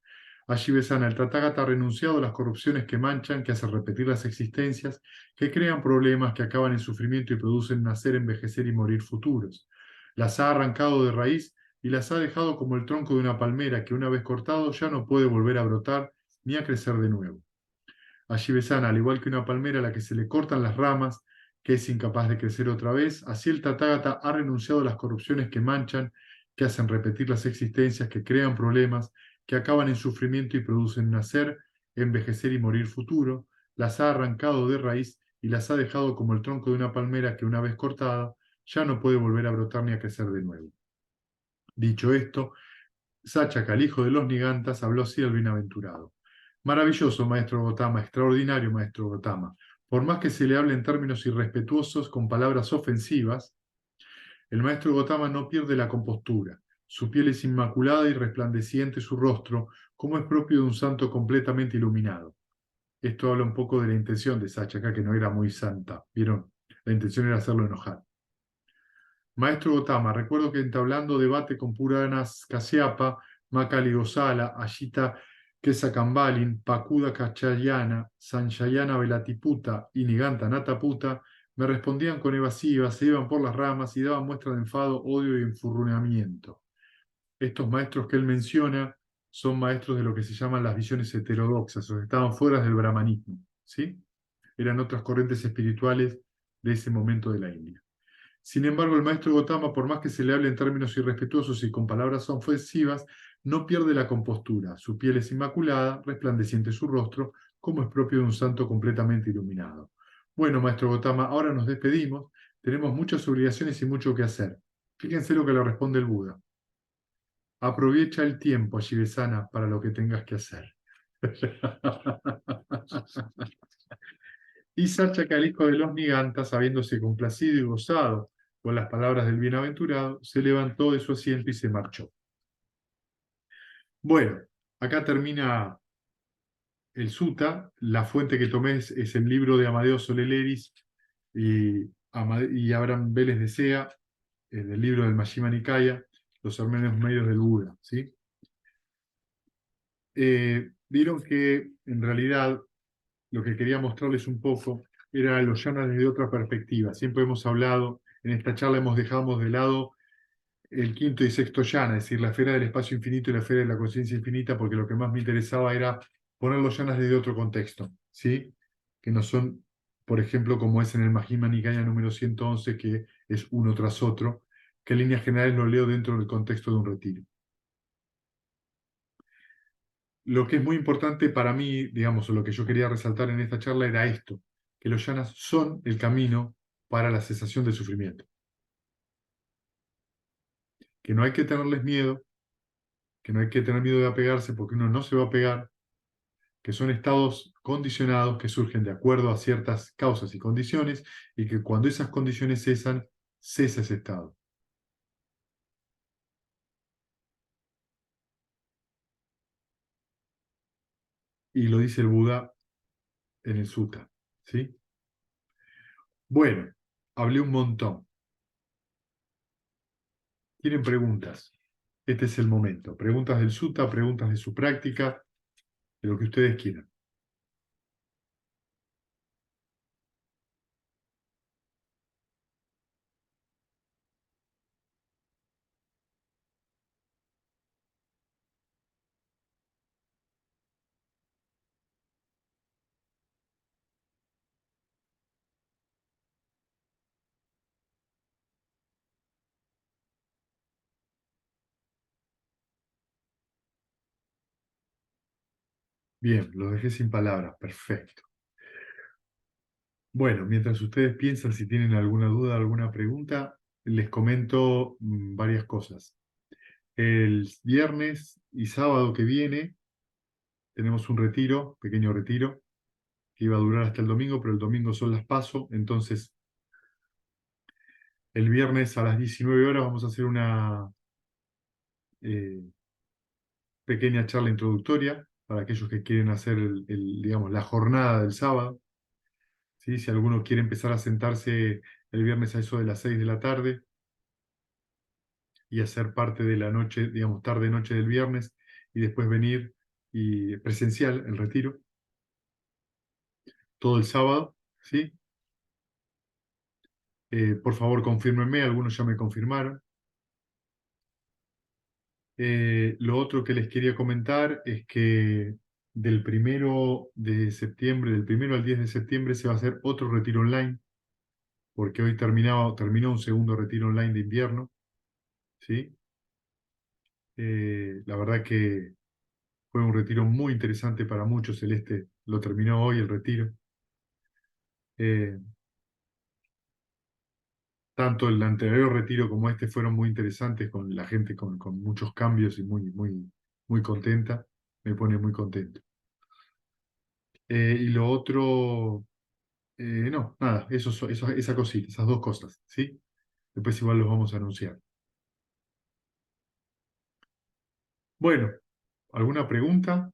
Ashibesana, el Tathagata ha renunciado a las corrupciones que manchan, que hacen repetir las existencias, que crean problemas, que acaban en sufrimiento y producen nacer, envejecer y morir futuros. Las ha arrancado de raíz y las ha dejado como el tronco de una palmera que una vez cortado ya no puede volver a brotar ni a crecer de nuevo. Ashibesana, al igual que una palmera a la que se le cortan las ramas, que es incapaz de crecer otra vez, así el Tathagata ha renunciado a las corrupciones que manchan, que hacen repetir las existencias, que crean problemas, que acaban en sufrimiento y producen nacer, envejecer y morir futuro, las ha arrancado de raíz y las ha dejado como el tronco de una palmera que una vez cortada ya no puede volver a brotar ni a crecer de nuevo. Dicho esto, Sáchaka, el hijo de los Nigantas, habló así al bienaventurado. Maravilloso, maestro Gotama, extraordinario, maestro Gotama. Por más que se le hable en términos irrespetuosos, con palabras ofensivas, el maestro Gotama no pierde la compostura. Su piel es inmaculada y resplandeciente su rostro, como es propio de un santo completamente iluminado. Esto habla un poco de la intención de Sáchaka, que no era muy santa. ¿Vieron? La intención era hacerlo enojar. Maestro Gotama, recuerdo que entablando debate con Puranas Kasyapa, Makali Gosala, Ashita Kesakambalin, Pakuda Kachayana, Sanchayana Velatiputa y Niganta Nataputa, me respondían con evasivas, se iban por las ramas y daban muestra de enfado, odio y enfurruñamiento. Estos maestros que él menciona son maestros de lo que se llaman las visiones heterodoxas, o sea, estaban fuera del brahmanismo, ¿sí? Eran otras corrientes espirituales de ese momento de la India. Sin embargo, el maestro Gotama, por más que se le hable en términos irrespetuosos y con palabras ofensivas, no pierde la compostura. Su piel es inmaculada, resplandeciente su rostro, como es propio de un santo completamente iluminado. Bueno, maestro Gotama, ahora nos despedimos. Tenemos muchas obligaciones y mucho que hacer. Fíjense lo que le responde el Buda. Aprovecha el tiempo, Shivesana, para lo que tengas que hacer. Y Sacha, el hijo de los Nigantas, habiéndose complacido y gozado con las palabras del bienaventurado, se levantó de su asiento y se marchó. Bueno, acá termina el Sutta. La fuente que tomé es el libro de Amadeo Soleleris y Abraham Vélez de Sea, del libro del Majjhima Nikaya, los hermanos medios del Buda. ¿Sí? Vieron que en realidad lo que quería mostrarles un poco era los yanas desde otra perspectiva. Siempre hemos hablado, en esta charla hemos dejado de lado el quinto y sexto yana, es decir, la esfera del espacio infinito y la esfera de la conciencia infinita, porque lo que más me interesaba era poner los yanas desde otro contexto, ¿sí? Que no son, por ejemplo, como es en el Majjhima Nikaya número 111, que es uno tras otro, que en líneas generales lo leo dentro del contexto de un retiro. Lo que es muy importante para mí, digamos, o lo que yo quería resaltar en esta charla era esto, que los yanas son el camino para la cesación del sufrimiento. Que no hay que tenerles miedo, que no hay que tener miedo de apegarse porque uno no se va a pegar, que son estados condicionados que surgen de acuerdo a ciertas causas y condiciones y que cuando esas condiciones cesan, cesa ese estado. Y lo dice el Buda en el Sutta, ¿sí? Bueno, Hablé un montón. ¿Tienen preguntas? Este es el momento. Preguntas del SUTA, preguntas de su práctica, de lo que ustedes quieran. Bien, lo dejé sin palabras. Perfecto. Bueno, mientras ustedes piensan si tienen alguna duda, alguna pregunta, les comento varias cosas. El viernes y sábado que viene tenemos un retiro, pequeño retiro, que iba a durar hasta el domingo, pero el domingo son las PASO. Entonces, el viernes a las 19 horas vamos a hacer una eh, pequeña charla introductoria para aquellos que quieren hacer digamos, la jornada del sábado. ¿Sí? Si alguno quiere empezar a sentarse el viernes a eso de las 6 de la tarde y hacer parte de la noche, digamos, tarde-noche del viernes, y después venir y presencial el retiro todo el sábado, ¿sí? Por favor, confírmenme, algunos ya me confirmaron. Lo otro que les quería comentar es que del 1 de septiembre, del 1 al 10 de septiembre, se va a hacer otro retiro online, porque hoy terminó un segundo retiro online de invierno, ¿sí? La verdad que fue un retiro muy interesante para muchos. Celeste lo terminó hoy el retiro. Eh, Tanto el anterior retiro como este fueron muy interesantes, con la gente con muchos cambios y muy contenta. Me pone muy contento. Y lo otro, no, nada, esa cosita, esas dos cosas, ¿sí? Después igual los vamos a anunciar. Bueno, ¿alguna pregunta?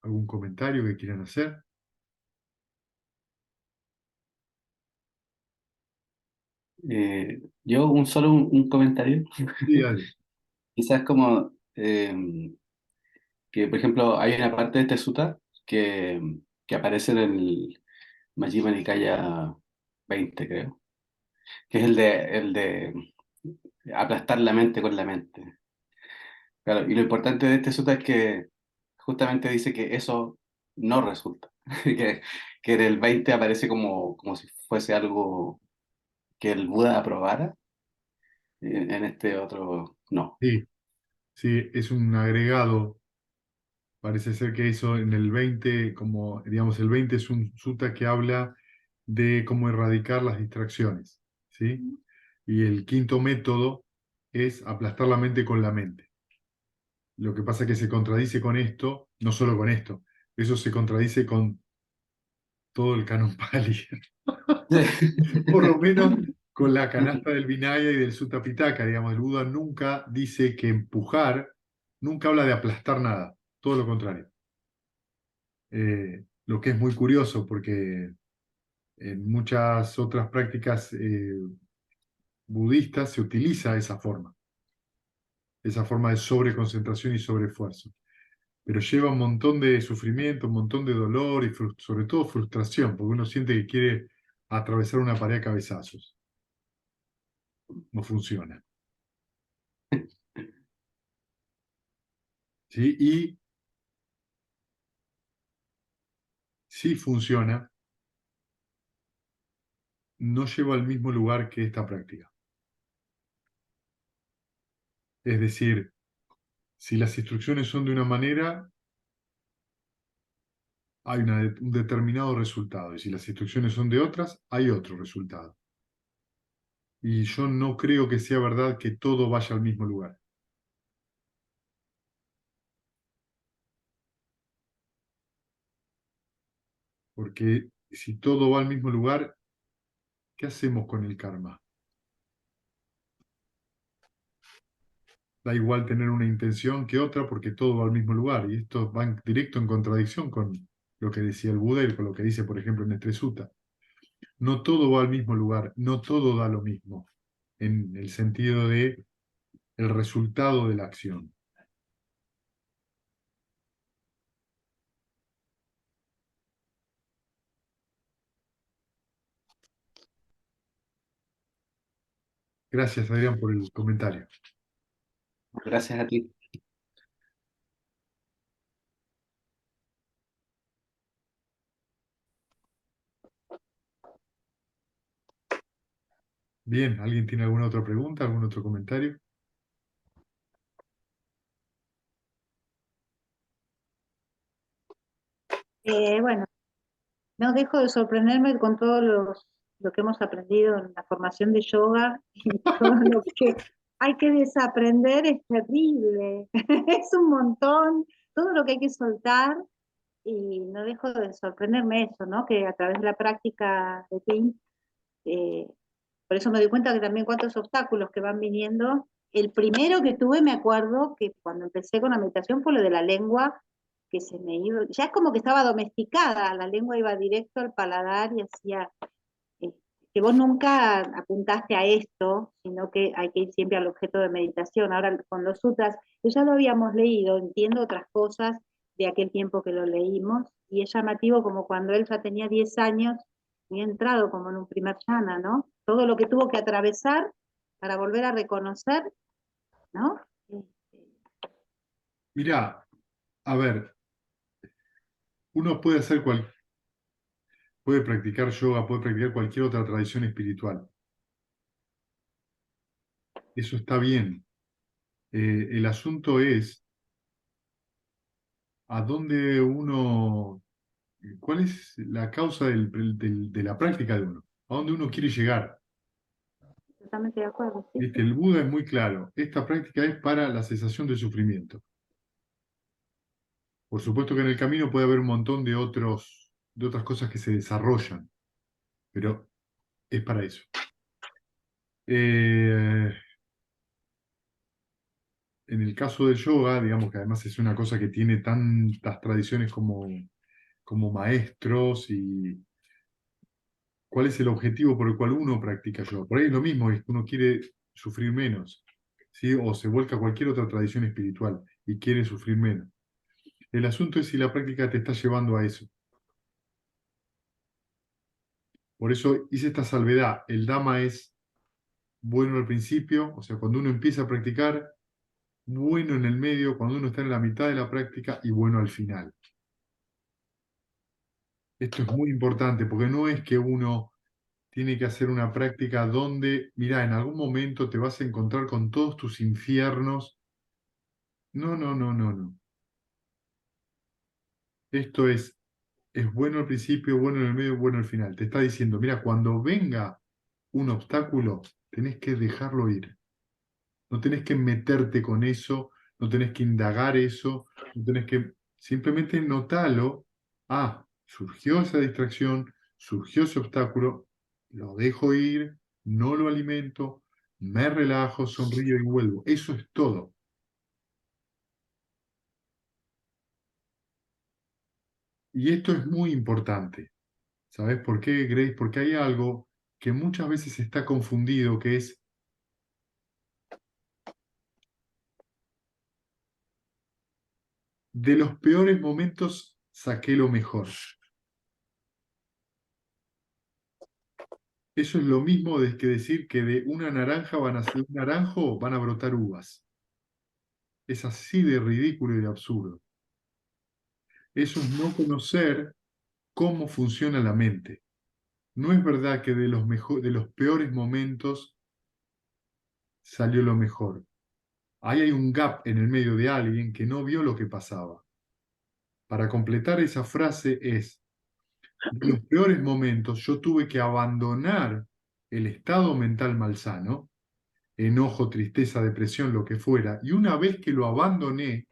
¿Algún comentario que quieran hacer?
Yo solo un comentario.
Sí, dale.
Quizás como que, por ejemplo, hay una parte de este sutta que, que aparece en el Majjhima Nikaya 20, creo, que es el de aplastar la mente con la mente. Claro, y lo importante de este sutta es que justamente dice que eso no resulta, que en el 20 aparece como si fuese algo que el Buda aprobara, en este otro no.
Sí, sí, es un agregado. Parece ser que eso en el 20, como digamos, el 20 es un sutta que habla de cómo erradicar las distracciones, ¿sí? Y el quinto método es aplastar la mente con la mente. Lo que pasa es que se contradice con esto, no solo con esto, eso se contradice con todo el canon Pali, por lo menos con la canasta del Vinaya y del Sutta Pitaka. Digamos, el Buda nunca dice que empujar, nunca habla de aplastar nada, todo lo contrario. Lo que es muy curioso porque en muchas otras prácticas budistas se utiliza esa forma de sobreconcentración y sobreesfuerzo, pero lleva un montón de sufrimiento, un montón de dolor y sobre todo frustración, porque uno siente que quiere atravesar una pared a cabezazos. No funciona. ¿Sí? Y si funciona, no lleva al mismo lugar que esta práctica. Es decir, si las instrucciones son de una manera, hay un determinado resultado, y si las instrucciones son de otras, hay otro resultado. Y yo no creo que sea verdad que todo vaya al mismo lugar, porque si todo va al mismo lugar, ¿qué hacemos con el karma? Da igual tener una intención que otra porque todo va al mismo lugar, y esto va directo en contradicción con lo que decía el Buda y lo que dice, por ejemplo, en este sutta. No todo va al mismo lugar, no todo da lo mismo, en el sentido de el resultado de la acción. Gracias, Adrián, por el comentario.
Gracias a ti.
Bien, ¿alguien tiene alguna otra pregunta, algún otro comentario?
Bueno, no dejo de sorprenderme con lo que hemos aprendido en la formación de yoga y todo lo que hay que desaprender es terrible. Es un montón, todo lo que hay que soltar y no dejo de sorprenderme eso, ¿no? Que a través de la práctica de Tim, eh, por eso me doy cuenta que también cuántos obstáculos que van viniendo. El primero que tuve, me acuerdo que cuando empecé con la meditación fue lo de la lengua, que se me iba, ya es como que estaba domesticada, la lengua iba directo al paladar y hacía, eh, que vos nunca apuntaste a esto, sino que hay que ir siempre al objeto de meditación. Ahora con los sutras, que ya lo habíamos leído, entiendo otras cosas de aquel tiempo que lo leímos, y es llamativo como cuando él ya tenía 10 años, había entrado como en un primer jhana, ¿no? Todo lo que tuvo que atravesar para volver a reconocer, ¿no?
Mirá, a ver, uno puede puede practicar yoga, puede practicar cualquier otra tradición espiritual. Eso está bien. El asunto es a dónde uno, cuál es la causa de la práctica de uno, a dónde uno quiere llegar.
Totalmente de acuerdo, sí,
¿Viste?
sí.
El Buda es muy claro. Esta práctica es para la cesación del sufrimiento. Por supuesto que en el camino puede haber un montón de otras cosas que se desarrollan, pero es para eso. Eh, en el caso del yoga, digamos que además es una cosa que tiene tantas tradiciones como maestros y cuál es el objetivo por el cual uno practica yoga. Por ahí es lo mismo, es que uno quiere sufrir menos, ¿sí? O se vuelca a cualquier otra tradición espiritual y quiere sufrir menos. El asunto es si la práctica te está llevando a eso. Por eso hice esta salvedad. El Dhamma es bueno al principio, o sea, cuando uno empieza a practicar, bueno en el medio, cuando uno está en la mitad de la práctica y bueno al final. Esto es muy importante porque no es que uno tiene que hacer una práctica donde, mira, en algún momento te vas a encontrar con todos tus infiernos. No, no, no, no, no. Esto es bueno al principio, bueno en el medio, bueno al final. Te está diciendo, mira, cuando venga un obstáculo, tenés que dejarlo ir. No tenés que meterte con eso, no tenés que indagar eso, no tenés que simplemente notalo. Ah, surgió esa distracción, surgió ese obstáculo, lo dejo ir, no lo alimento, me relajo, sonrío y vuelvo. Eso es todo. Y esto es muy importante. ¿Sabes por qué, Grace? Porque hay algo que muchas veces está confundido, que es de los peores momentos saqué lo mejor. Eso es lo mismo que decir que de una naranja van a ser un naranjo, van a brotar uvas. Es así de ridículo y de absurdo. Eso es no conocer cómo funciona la mente. No es verdad que de los peores momentos salió lo mejor. Ahí hay un gap en el medio de alguien que no vio lo que pasaba. Para completar esa frase es, de los peores momentos yo tuve que abandonar el estado mental malsano, enojo, tristeza, depresión, lo que fuera, y una vez que lo abandoné,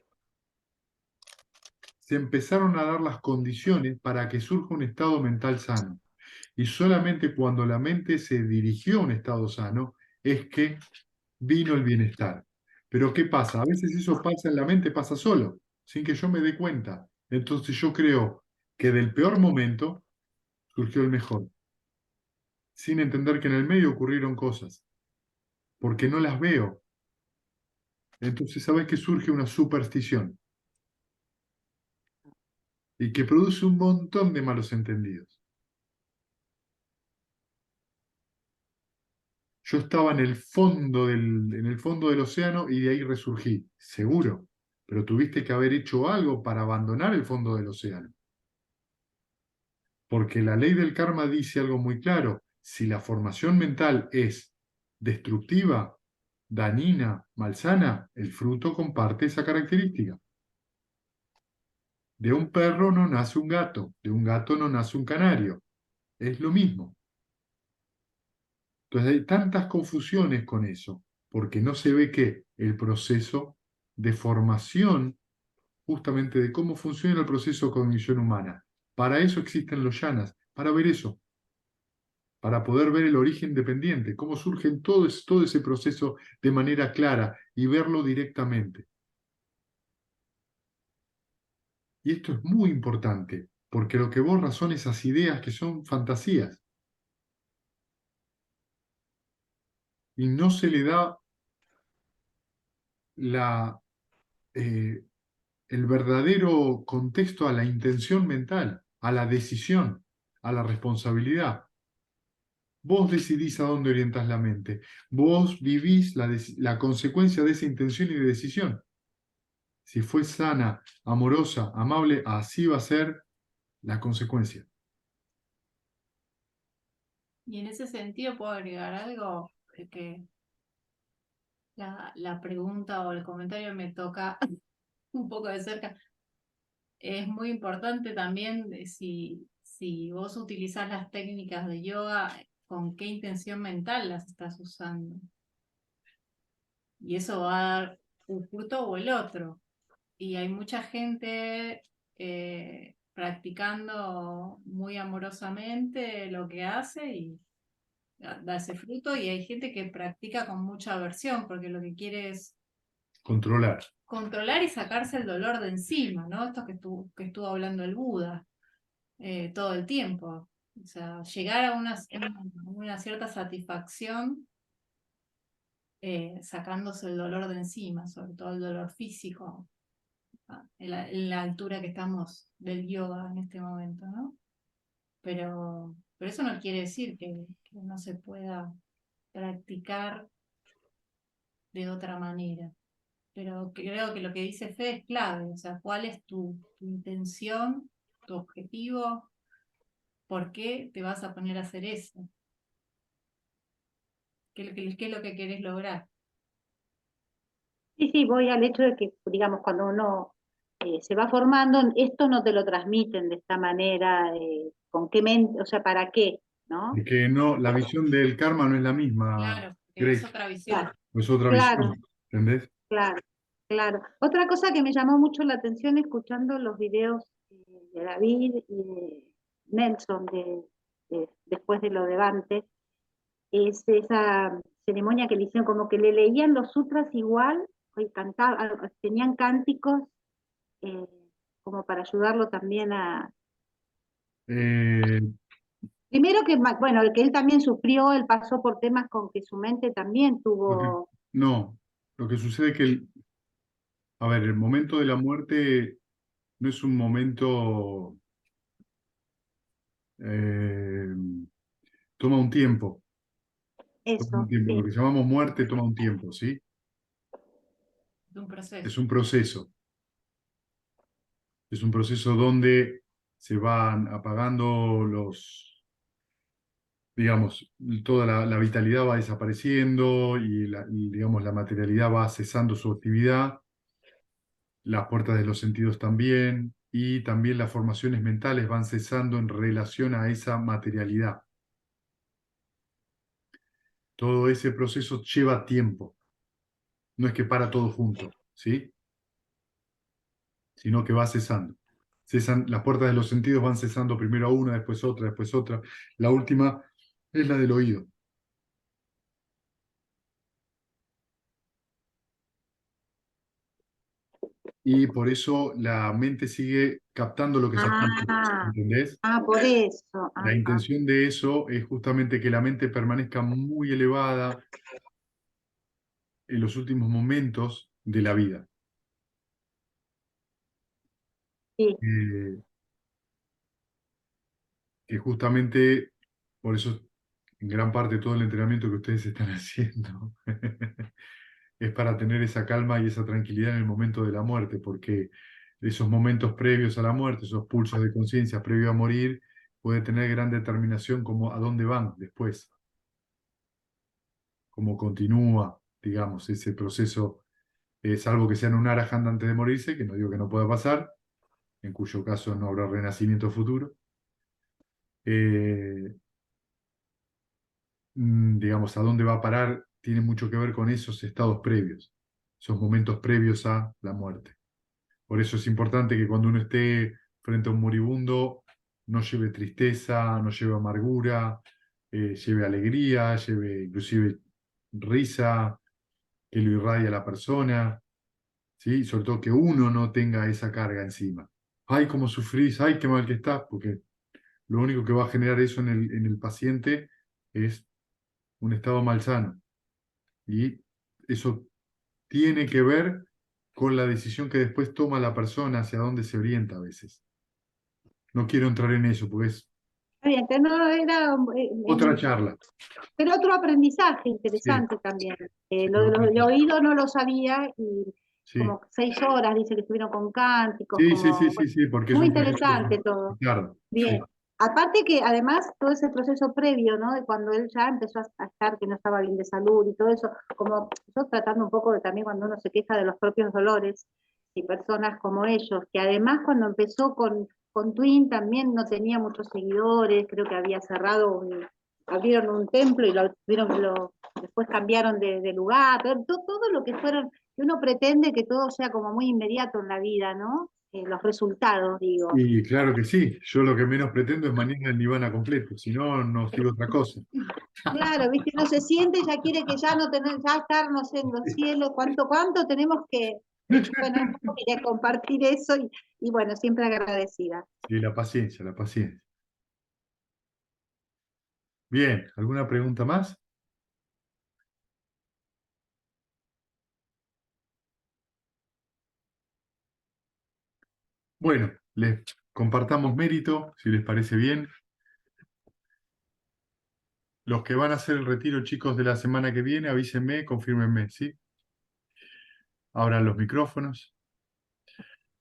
se empezaron a dar las condiciones para que surja un estado mental sano. Y solamente cuando la mente se dirigió a un estado sano es que vino el bienestar. Pero ¿qué pasa? A veces eso pasa en la mente, pasa solo, sin que yo me dé cuenta. Entonces yo creo que del peor momento surgió el mejor, sin entender que en el medio ocurrieron cosas, porque no las veo. Entonces sabes que surge una superstición y que produce un montón de malos entendidos. Yo estaba en el fondo del océano y de ahí resurgí, seguro, pero tuviste que haber hecho algo para abandonar el fondo del océano. Porque la ley del karma dice algo muy claro. Si la formación mental es destructiva, dañina, malsana, el fruto comparte esa característica. De un perro no nace un gato, de un gato no nace un canario. Es lo mismo. Entonces hay tantas confusiones con eso, porque no se ve que el proceso de formación, justamente de cómo funciona el proceso de cognición humana. Para eso existen los yanas, para ver eso, para poder ver el origen dependiente, cómo surge todo ese proceso de manera clara y verlo directamente. Y esto es muy importante, porque lo que borra son esas ideas que son fantasías y no se le da la, eh, el verdadero contexto a la intención mental, a la decisión, a la responsabilidad. Vos decidís a dónde orientás la mente. Vos vivís la consecuencia de esa intención y de decisión. Si fue sana, amorosa, amable, así va a ser la consecuencia.
Y en ese sentido puedo agregar algo que la pregunta o el comentario me toca un poco de cerca. Es muy importante también si vos utilizás las técnicas de yoga, con qué intención mental las estás usando. Y eso va a dar un fruto o el otro. Y hay mucha gente practicando muy amorosamente lo que hace y da ese fruto, y hay gente que practica con mucha aversión porque lo que quiere es
Controlar.
controlar y sacarse el dolor de encima, ¿no? Esto que estuvo hablando el Buda todo el tiempo. O sea, llegar a una cierta satisfacción sacándose el dolor de encima, sobre todo el dolor físico, en la altura que estamos del yoga en este momento, ¿no? Pero eso no quiere decir que no se pueda practicar de otra manera. Pero creo que lo que dice Fe es clave, o sea, cuál es tu intención, tu objetivo, por qué te vas a poner a hacer eso, qué es lo que querés lograr.
Sí, sí, voy al hecho de que, digamos, cuando uno se va formando, esto no te lo transmiten de esta manera, con qué mente, o sea, ¿para qué? ¿No?
Porque no, la visión del karma no es la misma,
Claro, porque es
Grace.
otra visión.
Claro,
Es otra
claro,
visión. ¿Entendés?
claro, claro. Otra cosa que me llamó mucho la atención escuchando los videos de David y de Nelson después de lo de Bante, es esa ceremonia que le hicieron, como que le leían los sutras igual, y tenían cánticos eh, como para ayudarlo también a...
Eh,
Primero que, bueno, que él también sufrió, él pasó por temas con que su mente también
lo que-
tuvo...
no, lo que sucede es que, a ver, el momento de la muerte no es un momento, eh, toma un tiempo. Toma un
Eso,
tiempo. Lo
sí,
que llamamos muerte toma un tiempo, ¿sí?
De un proceso.
Es un proceso. Es un proceso donde se van apagando digamos, toda la vitalidad va desapareciendo y, digamos, la materialidad va cesando su actividad, las puertas de los sentidos también, y también las formaciones mentales van cesando en relación a esa materialidad. Todo ese proceso lleva tiempo, no es que para todo junto, ¿sí? Sino que va cesando. Las puertas de los sentidos van cesando primero una, después otra, después otra. La última es la del oído. y por eso la mente sigue captando lo que se escucha,
Ah,
¿entendés?
por eso.
La intención de eso es justamente que la mente permanezca muy elevada en los últimos momentos de la vida.
Sí.
Que justamente por eso en gran parte todo el entrenamiento que ustedes están haciendo es para tener esa calma y esa tranquilidad en el momento de la muerte, porque esos momentos previos a la muerte, esos pulsos de conciencia previo a morir, puede tener gran determinación como a dónde van después, cómo continúa, digamos, ese proceso, salvo que sean un arahant antes de morirse, que no digo que no pueda pasar, en cuyo caso no habrá renacimiento futuro. Eh, digamos, a dónde va a parar tiene mucho que ver con esos estados previos, esos momentos previos a la muerte. Por eso es importante que cuando uno esté frente a un moribundo, no lleve tristeza, no lleve amargura, lleve alegría, lleve inclusive risa, que lo irradia a la persona, ¿sí? Sobre todo que uno no tenga esa carga encima. Ay, cómo sufrís, ay, qué mal que estás, porque lo único que va a generar eso en el paciente es un estado malsano. Y eso tiene que ver con la decisión que después toma la persona hacia dónde se orienta a veces. No quiero entrar en eso, porque es
Está bien, que no era,
otra charla.
pero otro aprendizaje
Sí,
interesante también.
sí,
Lo
otra
de
charla.
oído no lo sabía y
Sí,
como 6 horas dice que estuvieron con cánticos,
sí, sí, sí,
como
sí, sí, porque es
muy
un proceso
interesante todo.
claro.
Bien.
Sí,
Aparte que además todo ese proceso previo, ¿no? De cuando él ya empezó a estar que no estaba bien de salud y todo eso, como yo tratando un poco de también cuando uno se queja de los propios dolores y personas como ellos, que además cuando empezó con Twin también no tenía muchos seguidores, creo que había cerrado abrieron un templo y después cambiaron de lugar, todo lo que fueron, que uno pretende que todo sea como muy inmediato en la vida, ¿no? Los resultados, digo.
y claro que sí. Yo lo que menos pretendo es mañana el nirvana completo, si no, no sigo otra cosa.
Claro, viste, uno se siente, ya quiere que ya no tener, ya estar, no sé, en los cielos, cuánto tenemos que, bueno, un poco quería compartir eso y bueno, siempre agradecida.
Sí, la paciencia, la paciencia. Bien, ¿alguna pregunta más? Bueno, les compartamos mérito, si les parece bien. Los que van a hacer el retiro, chicos, de la semana que viene, avísenme, confírmenme, ¿sí? Abran los micrófonos.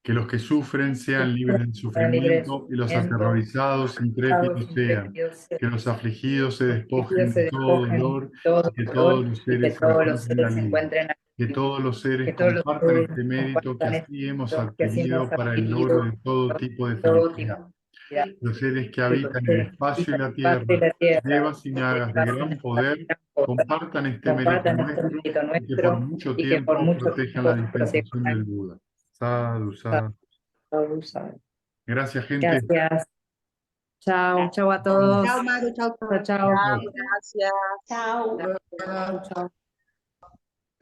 Que los que sufren sean libres del sufrimiento y los aterrorizados, intrépidos sean. Que los afligidos se despojen de todo dolor y que todos los seres se encuentren alivio. Que todos los seres compartan este mérito que así hemos adquirido para el logro de todo tipo de felicidad. Los seres que habitan el espacio y la tierra, devas y nagas de gran poder, compartan este mérito nuestro y que por mucho tiempo protejan la dispensación del Buda. Sadhu, sadhu. Gracias, gente.
Gracias. Chao, chao a
Vamos.
todos.
Chao, Maru, chao,
Chao, chao.
gracias.
Chao.
Gracias.
Chao, chao.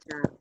Chao.